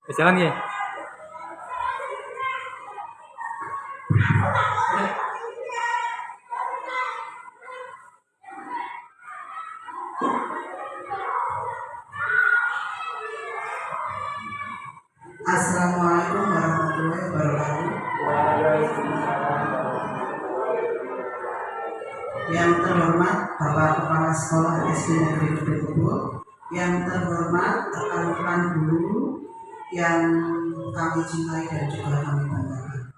Jalan ya. Assalamualaikum warahmatullahi wabarakatuh. Yang terhormat Bapak Kepala Sekolah SD Negeri Kedekubu, yang terhormat rekan-rekan guru yang kami cintai dan juga kami banggakan.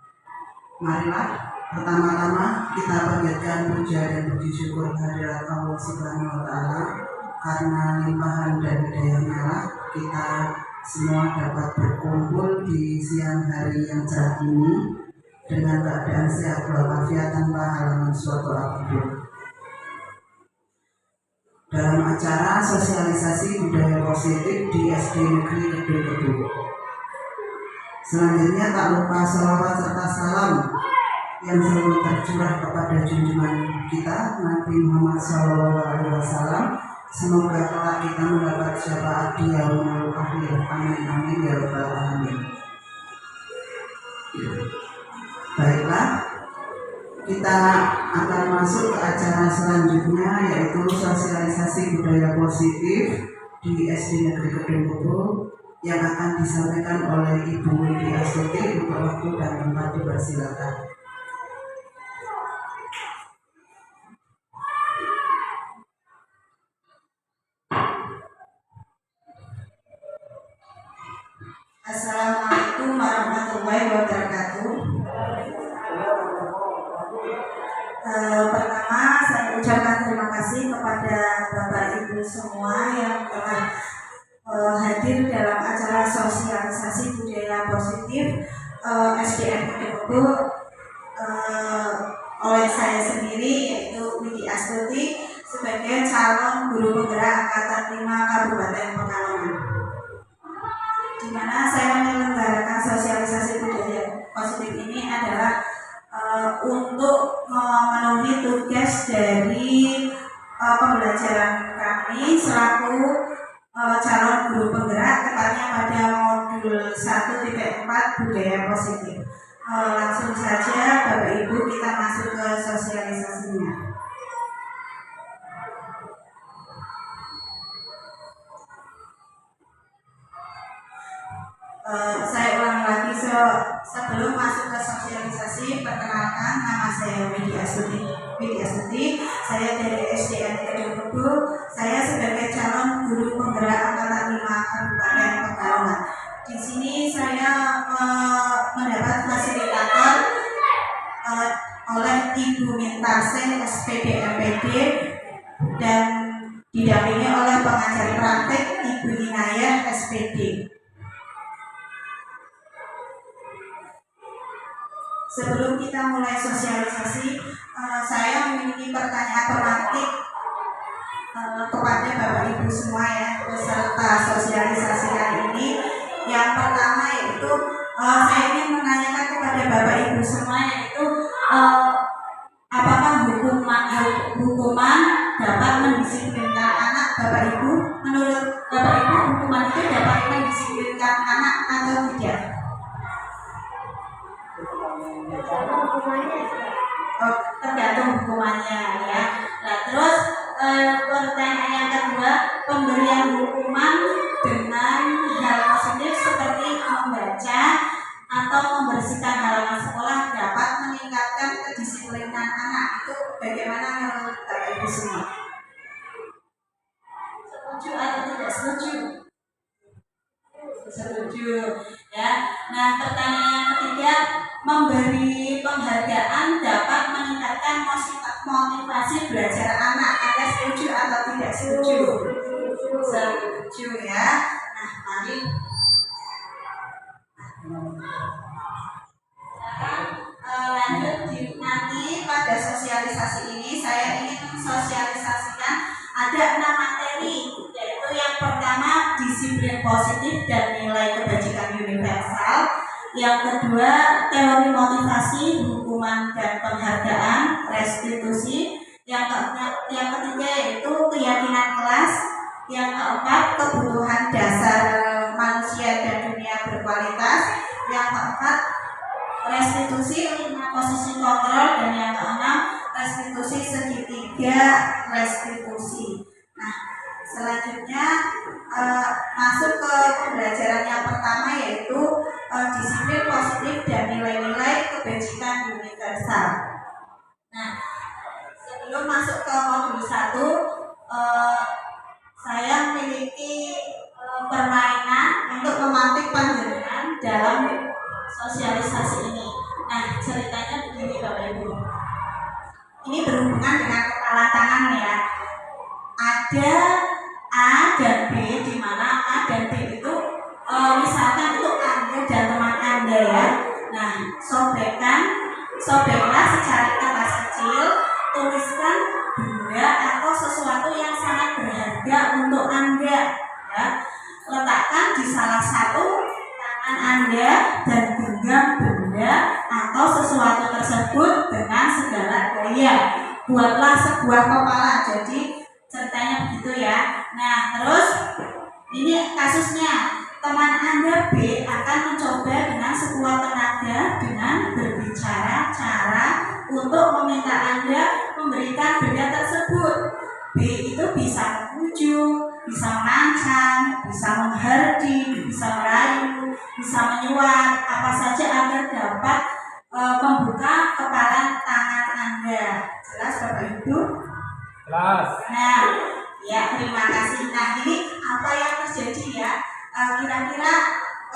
Marilah pertama-tama kita panjatkan puja dan puji syukur kehadirat Allah Subhanahu wa Ta'ala, karena limpahan dan hidayahnya lah kita semua dapat berkumpul di siang hari yang cerah ini dengan keadaan sehat walafiat tanpa halangan suatu apapun. Dalam acara sosialisasi budaya positif di SD Negeri Kedekubu. Selanjutnya tak lupa salawat serta salam yang selalu tercurah kepada junjungan kita Nabi Muhammad SAW. Semoga kelak kita mendapat syafaat di yaumul akhir. Amin amin ya rabbal alamin. Baiklah, kita akan masuk ke acara selanjutnya, yaitu sosialisasi budaya positif di SD Negeri Kedekubu yang akan disampaikan oleh Ibu Widi Astuti. Untuk waktu dan tempat dipersilakan. Assalamualaikum warahmatullahi wabarakatuh. Pertama, saya ucapkan terima kasih kepada Bapak Ibu semua yang telah hadir dalam acara sosialisasi budaya positif SDN Kedekubu oleh saya sendiri, yaitu Widi Astuti, sebagai calon guru penggerak Angkatan 5 Kabupaten Pekalongan, di mana saya menyelenggarakan sosialisasi budaya positif ini adalah untuk memenuhi tugas dari pembelajaran kami selaku calon guru penggerak, tepatnya pada modul 1.4 budaya positif. Langsung saja Bapak Ibu, kita masuk ke sosialisasinya. Saya ulang lagi, sebelum masuk ke sosialisasi, perkenalkan, nama saya Widi Astuti. Saya dari SDN Kedekubu. Saya sebagai calon guru penggerak Angkatan 5 Kabupaten Pekalongan. Di sini saya mendapat fasilitator oleh Ibu Mintarsih SPD MPD dan didampingi oleh pengajar praktek Ibu Inayah SPD. Sebelum kita mulai sosialisasi, saya memiliki pertanyaan pemantik kepada Bapak Ibu semua ya, peserta sosialisasi kali ini. Yang pertama yaitu saya ingin menanyakan kepada Bapak Ibu semua, yaitu apakah hukuman dapat mendisiplinkan anak Bapak Ibu? Menurut Bapak Ibu, hukuman itu dapat mendisiplinkan anak atau tidak? Tergantung hukumannya ya. Nah, terus pertanyaan yang kedua, pemberian hukuman dengan hal positif seperti membaca atau membersihkan halaman sekolah dapat meningkatkan kedisiplinan anak. Itu bagaimana menurut Bapak Ibu semua? Setuju atau tidak setuju? Setuju ya. Nah, pertanyaan yang ketiga, memberi penghargaan dapat meningkatkan motivasi belajar anak. Anda setuju atau tidak setuju? Setuju ya. Nah, mari lanjut nanti pada sosialisasi ini saya ingin sosialisasikan ada 6 materi, yaitu yang pertama disiplin positif dan nilai kebajikan universal, yang kedua teori motivasi, hukuman dan penghargaan, restitusi, yang ketiga yaitu keyakinan kelas, yang keempat kebutuhan dasar manusia dan dunia berkualitas. Yang keempat, restitusi 5 posisi kontrol, dan yang keenam, restitusi segitiga restitusi. Nah, selanjutnya masuk ke pembelajaran yang pertama, yaitu disiplin positif dan nilai-nilai kebajikan universal. Nah, sebelum masuk ke modul 1, saya memiliki permainan untuk memantik panjenengan dalam sosialisasi ini. Nah, ceritanya begini Bapak Ibu. Ini berhubungan dengan kepala tangan ya. Ada A dan B, di mana A dan B itu misalkan itu Anda dan teman Anda ya. Nah, sobeklah secari kertas kecil, tuliskan benda atau sesuatu yang sangat berharga untuk Anda ya. Letakkan di salah satu tangan Anda dan genggam benda atau sesuatu tersebut dengan segala gaya. Buatlah sebuah kepala. Jadi ceritanya begitu ya. Nah, terus ini kasusnya, teman Anda B akan mencoba dengan sekuat tenaga dengan berbicara cara untuk meminta Anda memberikan benda tersebut. B itu bisa membujuk, bisa mengancam, bisa menghardik, bisa merayu, bisa menyuap, apa saja agar dapat membuka kepala tangan Anda. Jelas Bapak Ibu? Jelas. Nah, ya terima kasih. Nah, ini apa yang terjadi ya? Kira-kira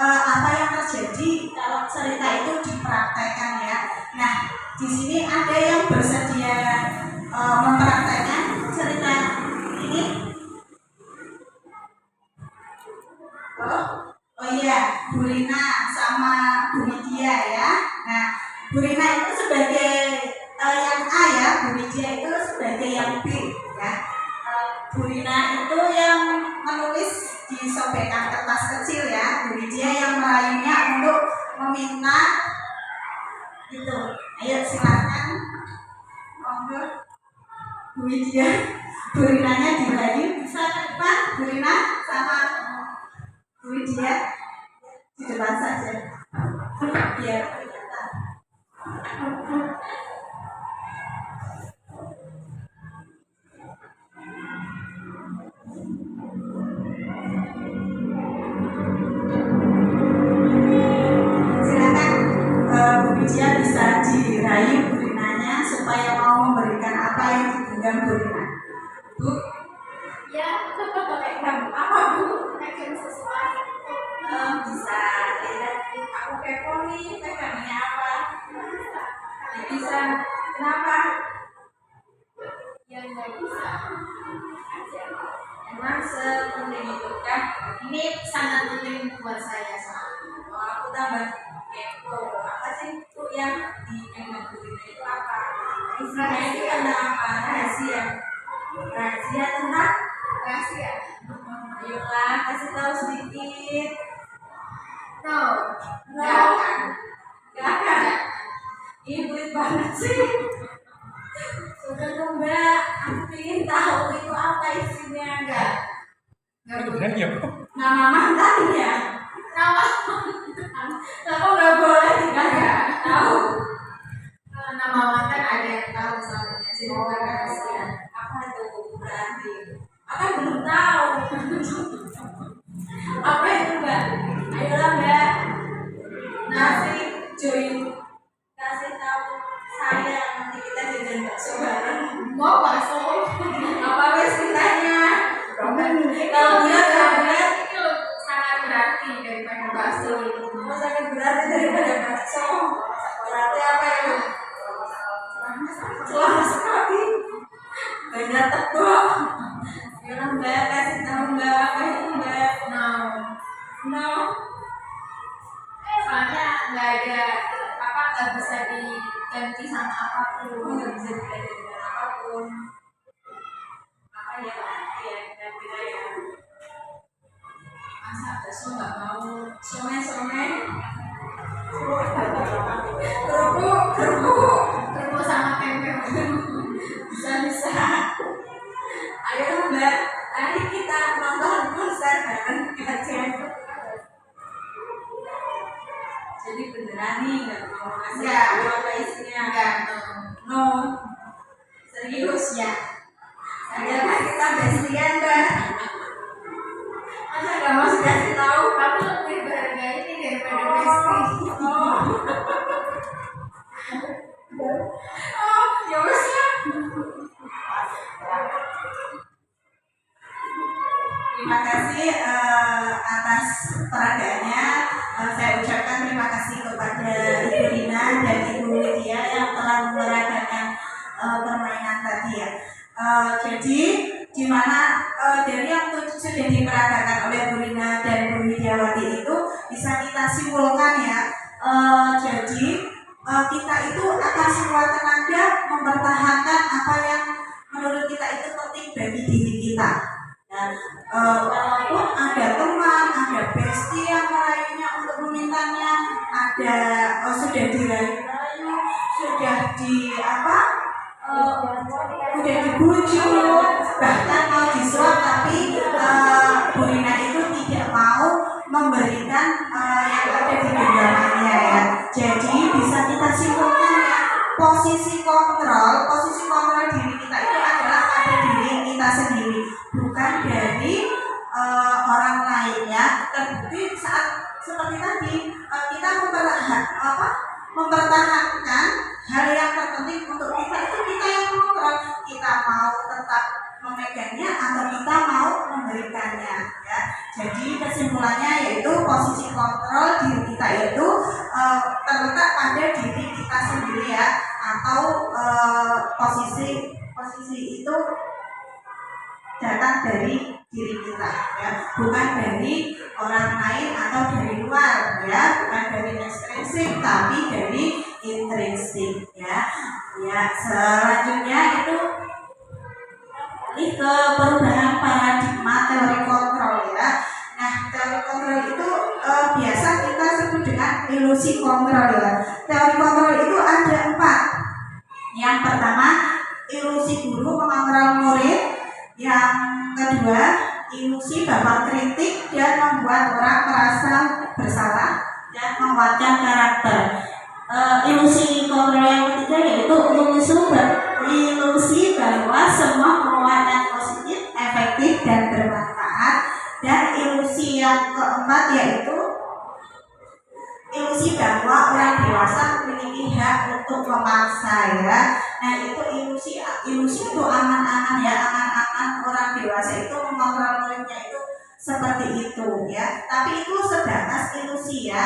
apa yang terjadi kalau cerita itu dipraktekkan ya? Nah, di sini ada yang bersedia mempraktekkan cerita ini? Oh iya, Bu Rina sama Bu Widya ya. Nah, Bu Rina itu sebagai yang A ya, Bu Widya itu sebagai yang B ya. Bu Rina itu yang menulis di sobekan kertas kecil ya, Bu Widya yang merayunya untuk meminta itu. Ayo silakan, monggo Bu Widya, Bu Rinanya dirayu, bisa ke depan Bu Rina sama Bu Widya di depan saja biar kelihatan. Bu Widya bisa dirayu Bu Rinanya supaya mau memberikan apa yang digenggam Bu Rina. Bu? Ya, pegang apa Bu? Pegang sesuatu. Bisa lihat. Aku kepo nih, pegangnya apa? Bisa. Kenapa? Ya nggak bisa. Aja. Emang sepenting itu kan? Ini sangat penting buat saya soalnya. Kalau aku tambah kepo, apa sih Bu yang digenggam Bu Rina itu apa? Isinya itu tentang apa? Rahasia. Rahasia tentang Rahasia. ayolah kasih tahu sedikit. No. Nggak akan. Nggak akan. Ih, pelit banget sih. Sudah dong Mbak, aku ingin tahu itu apa isinya. Enggak. Beneran ya, Bu? Nama mantan ya. Nama. Kenapa nggak boleh dikasih tahu? Nama mantan ada yang tahu soalnya. Jadi bukan rahasia. Apa itu berarti? Akan belum tahu. Apa itu Mbak? Ayolah Mbak. Nasi join. Kasih tahu saya, nanti kita jajan bakso bareng. Mau bakso? Apa wes kitanya? Kalau berat Itu sangat berarti daripada bakso. mau sakit berarti daripada bakso. Berarti apa ya? Selama sekali. Banyak tebak. Ayolah Mbak, kasih tahu Mbak, apa itu Mbak? No. No. Soalnya nggak ada apa, nggak bisa diganti sama apapun. Nggak bisa diganti dengan apapun. Apa ya berarti ya? Kira-kira ya. Masa bakso nggak mau? Some. Kerupuk sama tempe. Bisa. Ayo Mbak, hari kita nonton konser bareng aja. Jadi beneran nih nggak mau ngasih Nggak. tahu apa isinya? Enggak. No. Serius ya? Saya kan kita bestian Mbak. Masa nggak mau dikasih tahu? Kamu lebih berharga ini daripada Besti. Oh, ya wes ya. Terima kasih atas peragaannya. Saya ucapkan terima kasih kepada Ibu Rina dan Ibu Lydia yang telah meragakan permainan tadi ya. Jadi di mana dari yang sudah diperagakan oleh Bu Rina dan Bu Widiawati itu bisa kita simpulkan ya. Jadi kita itu akan sekuat tenaga mempertahankan apa yang menurut kita itu penting bagi diri kita. Dan walaupun ada teman, ada bestie yang meraihnya untuk memintanya, ada sudah dirayu-rayu, sudah udah dibujuk, bahkan mau disuap, tapi Bu Rina itu tidak mau memberikan yang ada di genggamannya ya. Jadi bisa kita simpulkan ya, posisi kontrol diri kita itu adalah pada diri kita sendiri, bukan dari orang lain ya. Terbukti saat seperti tadi kita mempertahankan hal yang terpenting untuk kita itu kita yang kontrol, kita mau tetap memegangnya atau kita mau memberikannya ya. Jadi kesimpulannya yaitu posisi kontrol diri kita itu terletak pada diri kita sendiri ya, atau posisi itu datang dari diri kita ya, bukan dari orang lain atau dari luar ya, bukan dari ekstrinsik tapi dari intrinsik ya. Ya, selanjutnya itu ke perubahan paradigma teori kontrol ya. Nah, teori kontrol itu biasa kita sebut dengan ilusi kontrol ya. Teori kontrol itu ada 4. Yang pertama, ilusi guru mengontrol murid. Yang kedua, ilusi bapak kritik dan membuat orang merasa bersalah dan menguatkan karakter. Ilusi kontrol yang ketiga yaitu ilusi bahwa semua penguatan positif, efektif dan bermanfaat. Dan ilusi yang keempat yaitu ilusi bahwa orang dewasa memiliki hak untuk memaksa ya. Nah itu ilusi itu angan-angan ya, angan-angan orang dewasa itu mengontrol muridnya itu seperti itu ya. Tapi itu sebatas ilusi ya.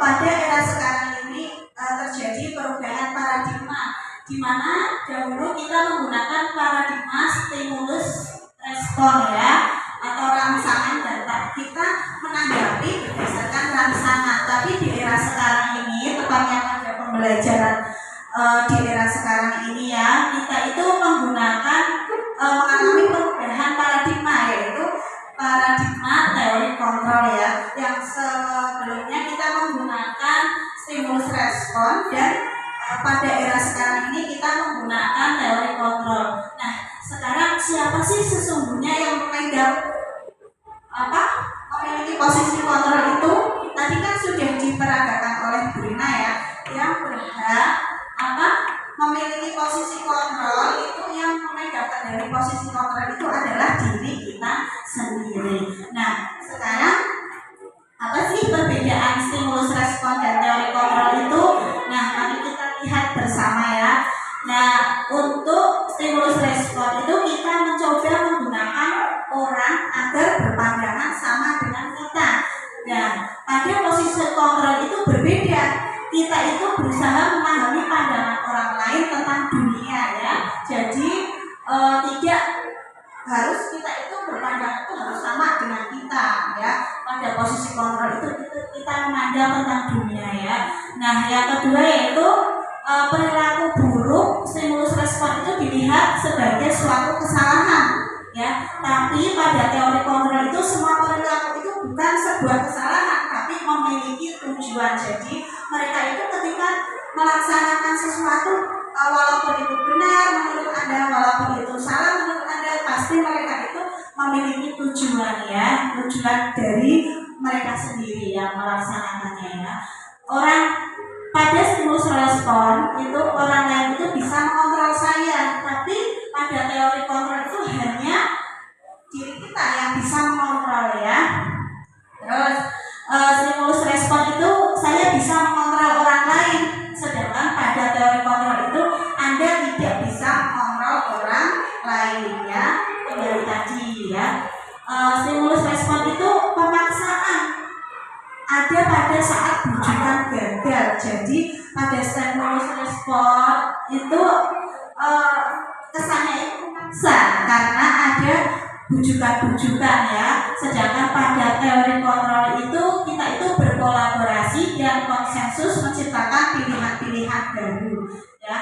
Pada era sekarang ini terjadi perubahan paradigma, di mana dahulu kita menggunakan paradigma stimulus respon ya, atau rangsangan data. Kita menanggapi berdasarkan rangsangan. Tapi di era sekarang ini, tepatnya pada pembelajaran di era sekarang ini ya, kita itu mengalami perubahan paradigma, yaitu paradigma teori kontrol ya. Yang sebelumnya kita menggunakan stimulus respon, dan pada era sekarang ini kita menggunakan teori kontrol. Nah, sekarang siapa sih sesungguhnya yang memiliki posisi kontrol itu? Tadi kan sudah diperagakan oleh Bu Rina ya, yang berhak memiliki posisi kontrol itu, yang memegang dari posisi kontrol itu adalah diri kita sendiri. Nah, sekarang apa sih perbedaan stimulus respon dan teori kontrol itu? Nah, mari kita lihat bersama ya. Nah, untuk stimulus respon itu kita mencoba menggunakan orang agar berpandangan sama dengan kita. Nah, pada posisi kontrol itu berbeda. Kita itu berusaha memahami pandangan orang lain tentang dunia ya. Jadi tidak harus kita itu berpandangan itu harus sama dengan kita ya. Pada posisi kontrol itu kita memandang tentang dunia ya. Nah, yang kedua yaitu perilaku buruk stimulus respon itu dilihat sebagai suatu kesalahan ya. Tapi pada teori kontrol itu semua perilaku itu bukan sebuah kesalahan, tapi memiliki tujuan. Jadi mereka itu ketika melaksanakan sesuatu, walaupun itu benar menurut Anda, walaupun itu salah menurut Anda, pasti mereka itu memiliki tujuan ya, tujuan dari mereka sendiri yang melaksanakannya ya. Orang pada stimulus respon itu orang lain itu bisa mengontrol saya, tapi pada teori kontrol itu hanya diri kita yang bisa mengontrol ya. Terus stimulus respon itu saya bisa mengontrol orang lain, sedangkan pada teori kontrol itu Anda tidak bisa mengontrol orang lain ya. Dari tadi ya, stimulus respon itu pemaksaan ada pada saat bujukan gagal. Jadi pada stimulus respon itu kesannya itu memaksa karena ada bujukan-bujukan ya. Sedangkan pada teori kontrol itu kita itu berkolaborasi dan konsensus menciptakan pilihan-pilihan baru ya.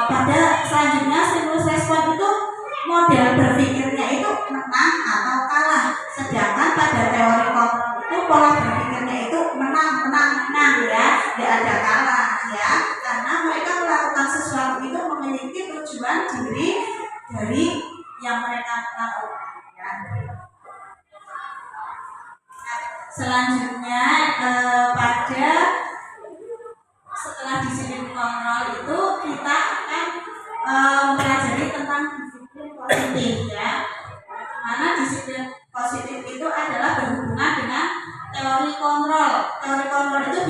Pada selanjutnya stimulus respon itu model berpikirnya itu menang atau kalah. Sedangkan pada teori kontrol itu pola berpikirnya itu menang ya, tidak ada kalah ya. Karena mereka melakukan sesuatu itu memiliki tujuan diri dari yang mereka lakukan ya. Selanjutnya pada setelah disiplin kontrol itu kita akan mempelajari tentang disiplin positif ya. Mana disiplin positif itu adalah berhubungan dengan teori kontrol. Teori kontrol itu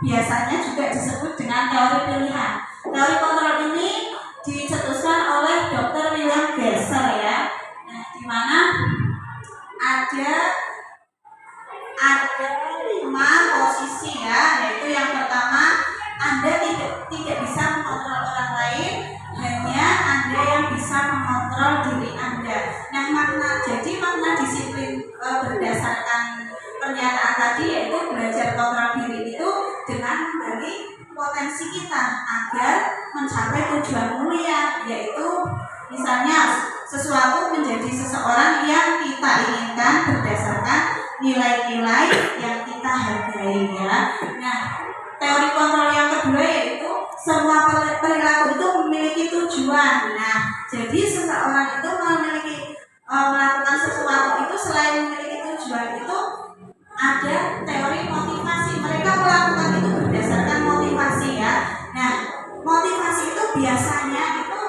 biasanya juga disebut dengan teori pilihan. Teori kontrol ini dicetuskan oleh Dr. William Glasser ya. Nah, di mana ada 5 posisi ya, yaitu yang pertama Anda tidak bisa mengontrol orang lain, hanya Anda yang bisa mengontrol diri Anda. Nah, makna disiplin berdasarkan pernyataan tadi yaitu belajar kontrol diri itu dengan membagi potensi kita agar mencapai tujuan mulia, yaitu misalnya sesuatu menjadi seseorang yang kita inginkan berdasarkan nilai-nilai yang kita hargai ya. Nah, teori kontrol yang kedua yaitu semua perilaku itu memiliki tujuan. Nah, jadi seseorang itu melakukan sesuatu itu selain memiliki tujuan itu ada teori motivasi. Mereka melakukan itu berdasarkan motivasi ya. Nah, motivasi itu biasanya itu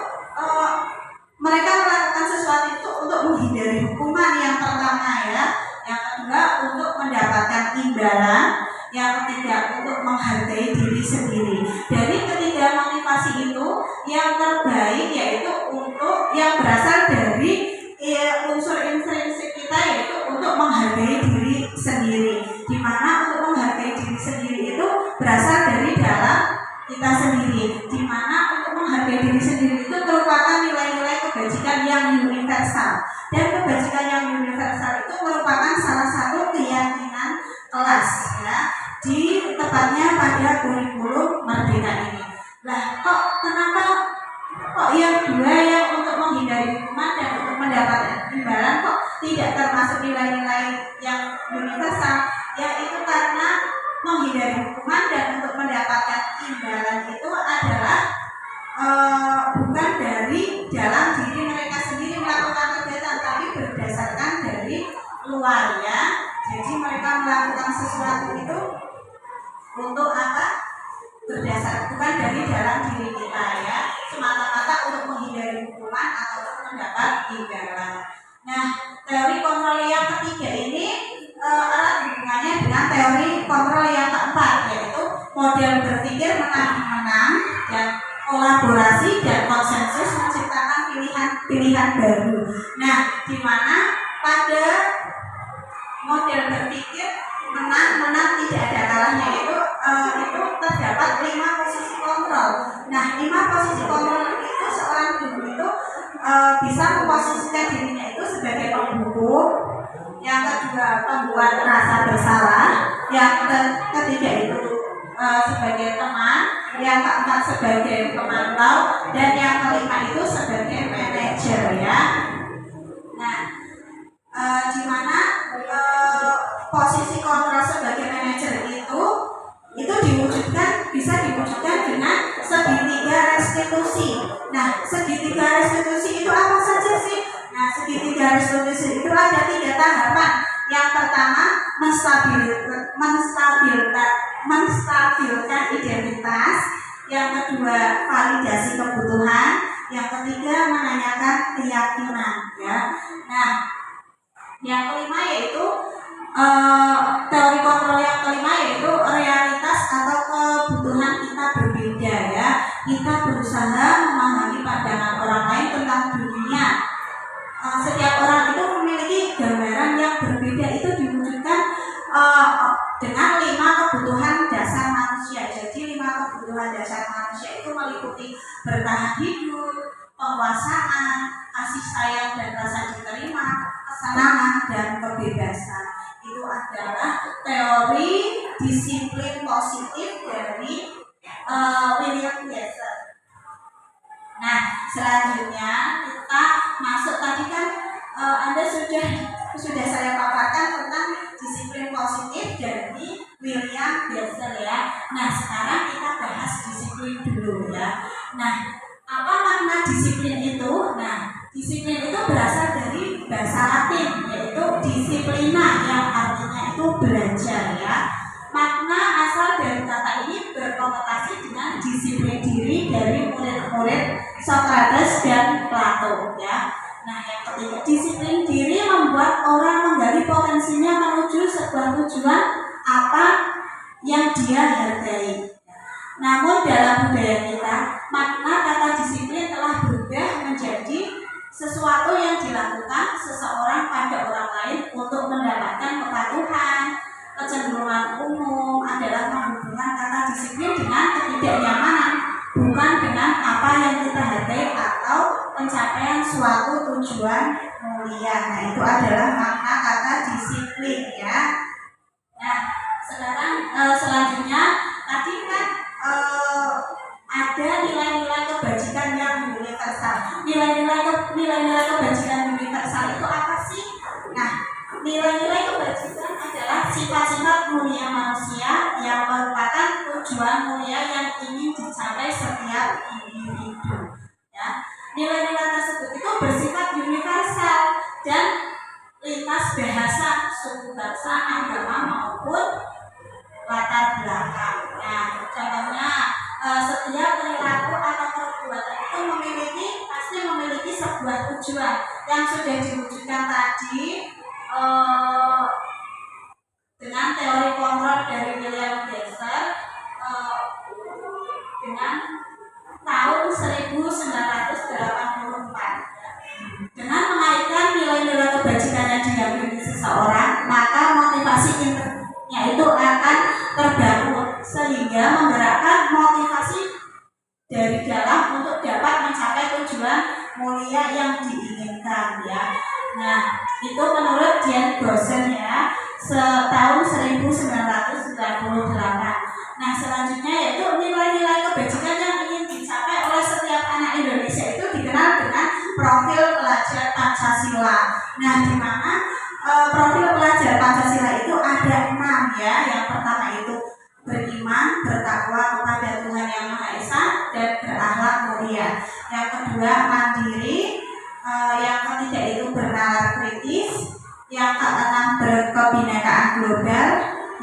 mereka melakukan sesuatu itu untuk menghindari hukuman yang pertama ya. Yang kedua untuk mendapatkan imbalan. Yang ketiga untuk menghargai diri sendiri. Dari ketiga motivasi itu yang terbaik yaitu untuk yang berasal dari unsur intrinsik kita yaitu untuk menghargai diri sendiri. Di mana untuk menghargai diri sendiri itu berasal dari dalam kita sendiri. Di mana untuk menghargai diri sendiri itu merupakan nilai-nilai kebajikan yang universal. Dan kebajikan yang universal itu merupakan salah satu keyakinan kelas ya, di tepatnya pada kurikulum Merdeka ini. Lah kenapa yang dua yang untuk menghindari hukuman dan untuk mendapatkan imbalan kok tidak termasuk nilai-nilai yang universal? Ya itu karena menghindari hukuman dan untuk mendapatkan imbalan itu adalah bukan dari dalam diri mereka sendiri melakukan kegiatan, tapi berdasarkan dari luar ya. Jadi mereka melakukan sesuatu itu untuk apa? Berdasar bukan dari dalam diri kita ya, semata-mata untuk menghindari hukuman atau untuk mendapat imbalan. Nah, teori kontrol yang ketiga ini erat hubungannya dengan teori kontrol yang keempat, yaitu model berpikir menang-menang dan kolaborasi dan konsensus menciptakan pilihan-pilihan baru. Nah, di mana pada model berpikir menang-menang tidak ada kalahnya itu terdapat 5 posisi kontrol. Nah, 5 posisi kontrol itu seorang guru itu bisa memposisikan dirinya itu sebagai penghukum, yang kedua pembuat rasa bersalah, yang ketiga itu sebagai teman, yang keempat sebagai pemantau, dan yang kelima itu sebagai manajer ya. Nah, di mana posisi kontrol sebagai manajer itu bisa diwujudkan dengan segitiga restitusi. Nah, segitiga restitusi itu apa saja sih? Nah, segitiga pertama menstabilkan identitas, yang kedua validasi kebutuhan, yang ketiga menanyakan keyakinan ya. Nah, yang kelima yaitu teori kontrol yang kelima yaitu realitas atau kebutuhan kita berbeda ya. Kita berusaha memahami pandangan orang lain tentang dunia. Setiap orang itu memiliki gambaran yang berbeda, itu diwujudkan dengan 5 kebutuhan dasar manusia. Jadi 5 kebutuhan dasar manusia itu meliputi bertahan hidup, penguasaan, kasih sayang dan rasa diterima, kesenangan dan kebebasan. Itu adalah teori disiplin positif dari William Glasser. Nah, selanjutnya kita masuk, tadi kan Anda sudah saya paparkan tentang disiplin positif dari William Glasser ya. Nah, sekarang kita bahas disiplin dulu ya. Nah, apa makna disiplin itu? Nah, disiplin itu berasal dari bahasa Latin yaitu disiplina, yang artinya itu belajar ya. Makna asal dari kata ini berkonotasi dengan disiplin diri dari murid-murid Socrates dan Plato ya. Nah, yang ketiga, disiplin diri membuat orang menggali potensinya menuju sebuah tujuan apa yang dia hargai. Namun dalam budaya kita, makna kata disiplin telah berubah menjadi sesuatu yang dilakukan seseorang pada orang lain untuk mendapatkan kepatuhan. Kecenderungan umum adalah menghubungkan kata disiplin dengan ketidaknyamanan, bukan dengan apa yang kita hargai atau pencapaian suatu tujuan mulia. Nah, itu adalah makna kata disiplin ya. Nah, sekarang selanjutnya tadi kan ada nilai-nilai kebajikan yang universal. Nilai-nilai kebajikan universal itu apa sih? Nah, nilai-nilai kebajikan adalah sifat-sifat mulia manusia yang merupakan tujuan mulia yang ingin dicapai setiap individu. Ya, nilai-nilai tersebut itu bersifat universal dan lintas bahasa, suku bangsa, agama maupun latar belakang. Nah, contohnya setiap perilaku atau perbuatan itu pasti memiliki sebuah tujuan yang sudah diwujudkan tadi dengan teori kontrol dari William Glasser dengan tahun 1984. Dengan mengaitkan nilai-nilai kebajikan yang diyakini seseorang, maka motivasi internya itu akan terbangun sehingga menggerakkan motivasi dari dalam untuk dapat mencapai tujuan mulia yang diinginkan ya. Nah, itu menurut Dian Gosen ya, tahun 1998. Nah, selanjutnya yaitu nilai-nilai kebajikan yang ingin dicapai oleh setiap anak Indonesia itu dikenal dengan profil pelajar Pancasila. Nah, di mana profil pelajar Pancasila itu ada 6 ya. Yang pertama itu beriman, bertakwa kepada Tuhan Yang Maha Esa dan berakhlak mulia. Yang kedua mandiri, yang ketiga itu bernalar kritis, yang keenam berkebinekaan global,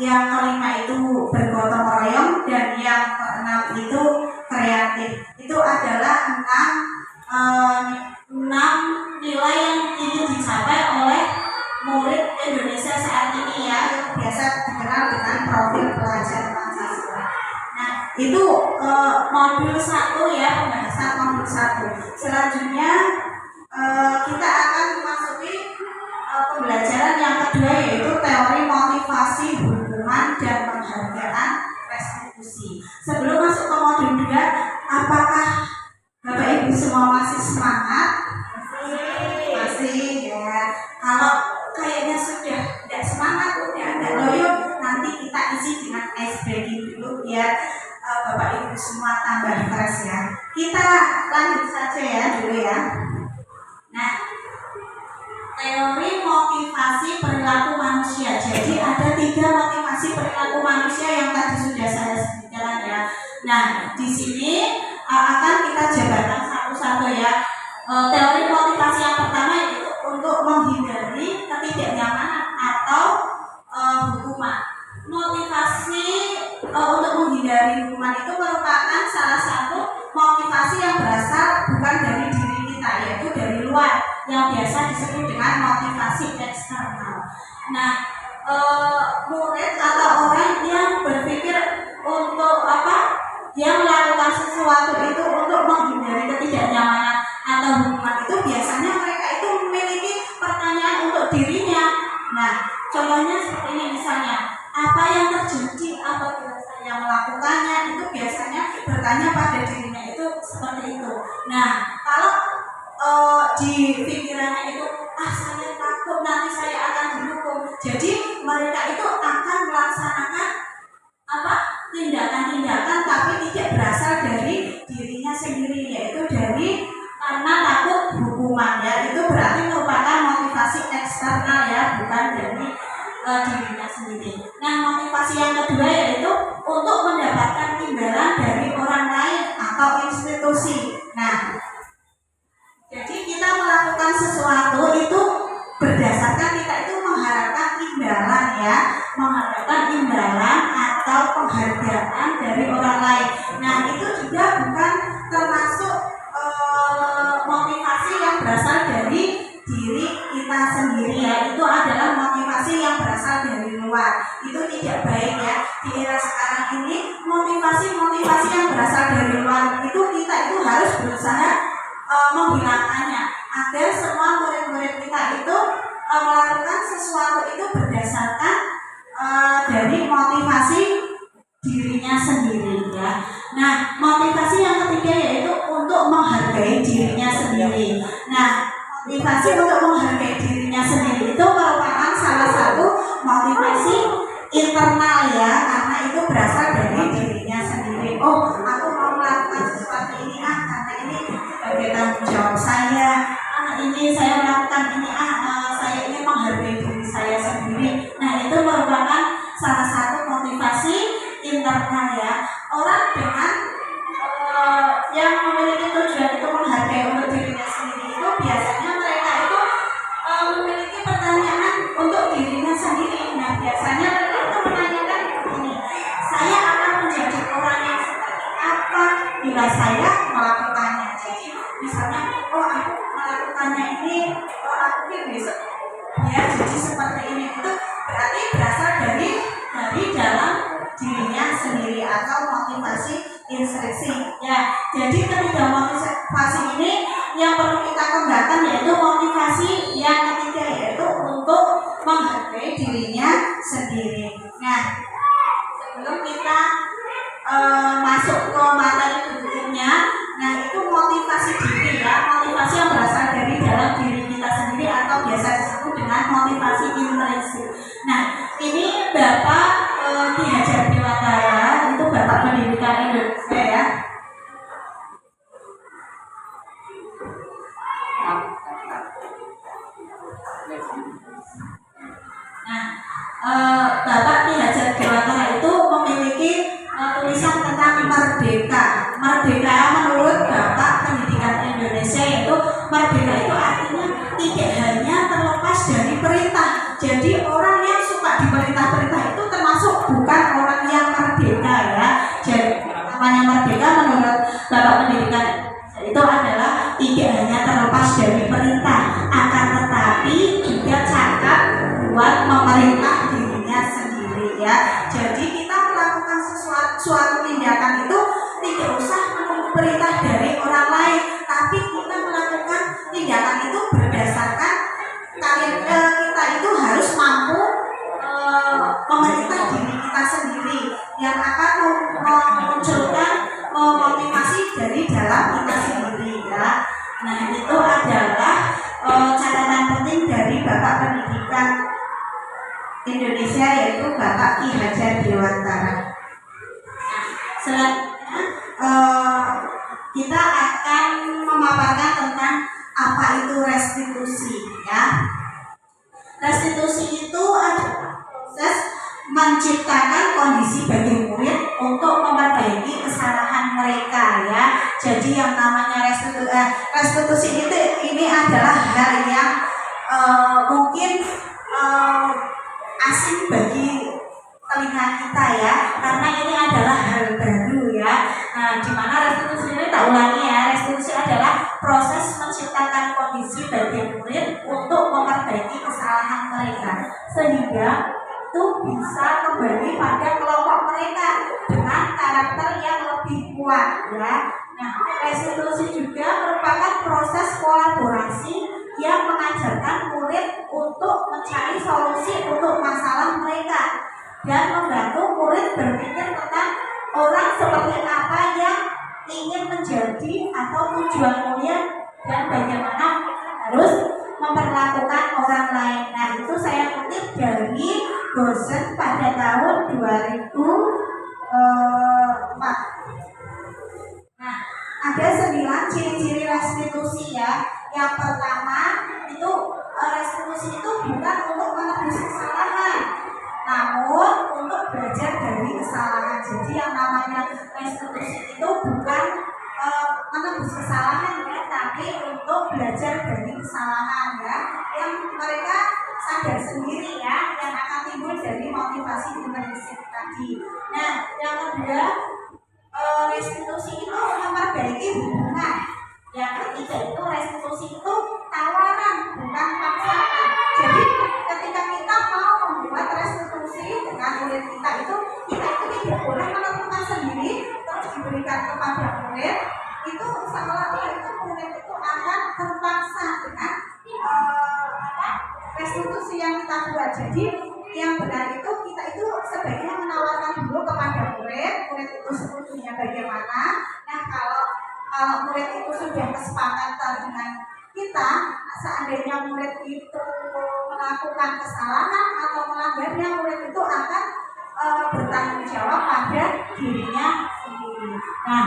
yang kelima itu bergotong royong, dan yang keenam itu kreatif. Itu adalah 6 nilai yang ingin dicapai oleh murid Indonesia saat ini ya, yang biasa dikenal dengan profil pelajar Pancasila. Nah, itu modul 1 ya, pembahasan modul 1. Selanjutnya kita akan memasuki pembelajaran yang kedua yaitu teori motivasi, hukuman, dan penghargaan restitusi. Sebelum masuk ke modul 2, apakah Bapak Ibu semua masih semangat? Masih ya. Kalau kayaknya sudah tidak semangat, udah agak loyo, nanti kita isi dengan ice breaking dulu biar Bapak Ibu semua tambah fresh ya. Kita lanjut saja ya dulu ya. Nah, teori motivasi perilaku manusia. Jadi ada 3 motivasi perilaku manusia yang tadi sudah saya sebutkan ya. Nah, di sini akan kita jabarkan satu-satu ya. Teori motivasi yang pertama yaitu untuk menghindari ketidaknyamanan atau dari hukuman itu merupakan salah satu motivasi yang berasal bukan dari diri kita, yaitu dari luar, yang biasa disebut dengan motivasi eksternal. Nah, murid atau orang yang berpikir untuk yang melakukan sesuatu itu untuk menghindari ketidaknyamanan atau hukuman itu, biasanya mereka itu memiliki pertanyaan untuk dirinya. Nah, contohnya seperti ini misalnya, apa yang terjadi apabila saya melakukannya, itu biasanya bertanya pada dirinya itu seperti itu. Nah, kalau di pikirannya itu, saya takut nanti saya akan dihukum, jadi mereka itu akan melaksanakan tindakan-tindakan tapi tidak berasal dari dirinya sendiri, yaitu dari karena takut hukuman, ya. Itu berarti merupakan motivasi eksternal, ya, bukan dari dirinya sendiri. Nah, motivasi yang kedua yaitu untuk mendapatkan imbalan dari orang lain atau institusi. Nah, jadi kita melakukan sesuatu itu berdasarkan kita itu mengharapkan imbalan, ya, mengharapkan imbalan atau penghargaan dari orang lain. Nah, itu juga bukan termasuk motivasi yang berasal dari diri kita sendiri, ya. Itu adalah motivasi yang berasal dari luar. Itu tidak baik, ya. Di era sekarang ini motivasi yang berasal dari luar itu kita itu harus berusaha menghilangkannya agar semua murid-murid kita itu melakukan sesuatu itu berdasarkan dari motivasi dirinya sendiri, ya. Nah, motivasi yang ketiga yaitu untuk menghargai dirinya sendiri. Nah, motivasi untuk menghargai dirinya sendiri itu merupakan salah satu motivasi internal, ya, karena itu berasal dari dirinya sendiri. Oh, aku mau melakukan sesuatu ini karena ini sebagai tanggung jawab saya. Ini saya melakukan ini saya ini menghargai diri saya sendiri. Nah, itu merupakan salah satu motivasi internal, ya. Orang dengan yang memiliki tujuan itu menghargai untuk dirinya sendiri itu biasanya mereka itu memiliki pertanyaan untuk dirinya sendiri. Nah, biasanya mereka itu menanyakan ini, saya akan menjadi orang yang seperti apa bila saya melakukannya. Jadi misalnya, aku melakukannya ini, aku besok ya jadi seperti ini, itu berarti berasal dari dalam dirinya sendiri atau motivasi instruksi, ya. Jadi ketiga motivasi ini yang perlu kita kembangkan yaitu motivasi yang ketiga, yaitu untuk menghargai dirinya sendiri. Nah, sebelum kita masuk ke materi berikutnya, nah itu motivasi diri, ya, motivasi yang berasal dari dalam diri kita sendiri atau biasa disebut dengan motivasi intrinsik. Nah, ini Bapak Ki Hajar Dewantara, itu Bapak Pendidikan Indonesia, ya. Nah, Bapak Ki Hajar Dewantara itu memiliki tulisan tentang merdeka. Merdeka menurut Bapak Pendidikan Indonesia yaitu merdeka itu artinya tidak hanya terlepas dari perintah. Jadi orang yang suka diperintah-perintah itu termasuk bukan orang yang merdeka, ya. Jadi namanya merdeka menurut Bapak Pendidikan itu adalah tidak hanya terlepas dari perintah, akan tetapi juga cakap buat memerintah dirinya sendiri, ya. Jadi kita melakukan suatu tindakan itu tidak usah menunggu perintah dari orang lain, tapi kita melakukan tindakan itu berdasarkan kita itu harus mampu memerintah diri kita sendiri yang akan memunculkan motivasi dari dalam kita sendiri, ya. Nah, itu adalah catatan penting dari Bapak Pendidikan Indonesia yaitu Bapak Ki Hajar Dewantara. Selanjutnya kita akan memaparkan tentang apa itu restitusi, ya. Restitusi itu adalah proses menciptakan kondisi bagi murid untuk memperbaiki kesalahan mereka, ya. Jadi yang namanya restitusi ini adalah hal yang mungkin asing bagi telinga kita, ya, karena ini adalah hal baru ya. Nah, di mana restitusi ini tak ulangi ya, restitusi adalah proses menciptakan kondisi bagi murid untuk memperbaiki kesalahan mereka sehingga itu bisa kembali pada kelompok mereka dengan karakter yang lebih kuat ya. Nah, restitusi juga merupakan proses kolaborasi yang mengajarkan murid untuk mencari solusi untuk masalah mereka dan membantu murid berpikir tentang orang seperti apa yang ingin menjadi atau tujuan mulia dan bagaimana harus memperlakukan orang lain. Nah, itu saya kutip dari dosen pada tahun 2004. Nah, ada 9 ciri-ciri restitusi ya. Yang pertama itu restitusi itu bukan untuk menebus kesalahan, namun untuk belajar dari kesalahan. Jadi yang namanya restitusi itu bukan menebus kesalahan ya, tapi untuk belajar dari kesalahan ya, yang mereka sadar sendiri ya, yang akan timbul dari motivasi intrinsik tadi. Nah, yang kedua restitusi itu memperbaiki hubungan. Yang ketiga itu restitusi itu tawaran bukan paksaan. Jadi ketika kita mau membuat restitusi dengan murid kita itu tidak boleh menentukan sendiri terus diberikan kepada murid. Itu seolah-olah itu murid itu akan terpaksa dengan restitusi yang kita buat. Jadi yang benar itu kita itu sebaiknya menawarkan dulu kepada murid itu sebetulnya bagaimana. Nah, kalau murid itu sudah kesepakatan dengan kita, seandainya murid itu melakukan kesalahan atau melanggarnya, murid itu akan bertanggung jawab pada dirinya sendiri. Nah,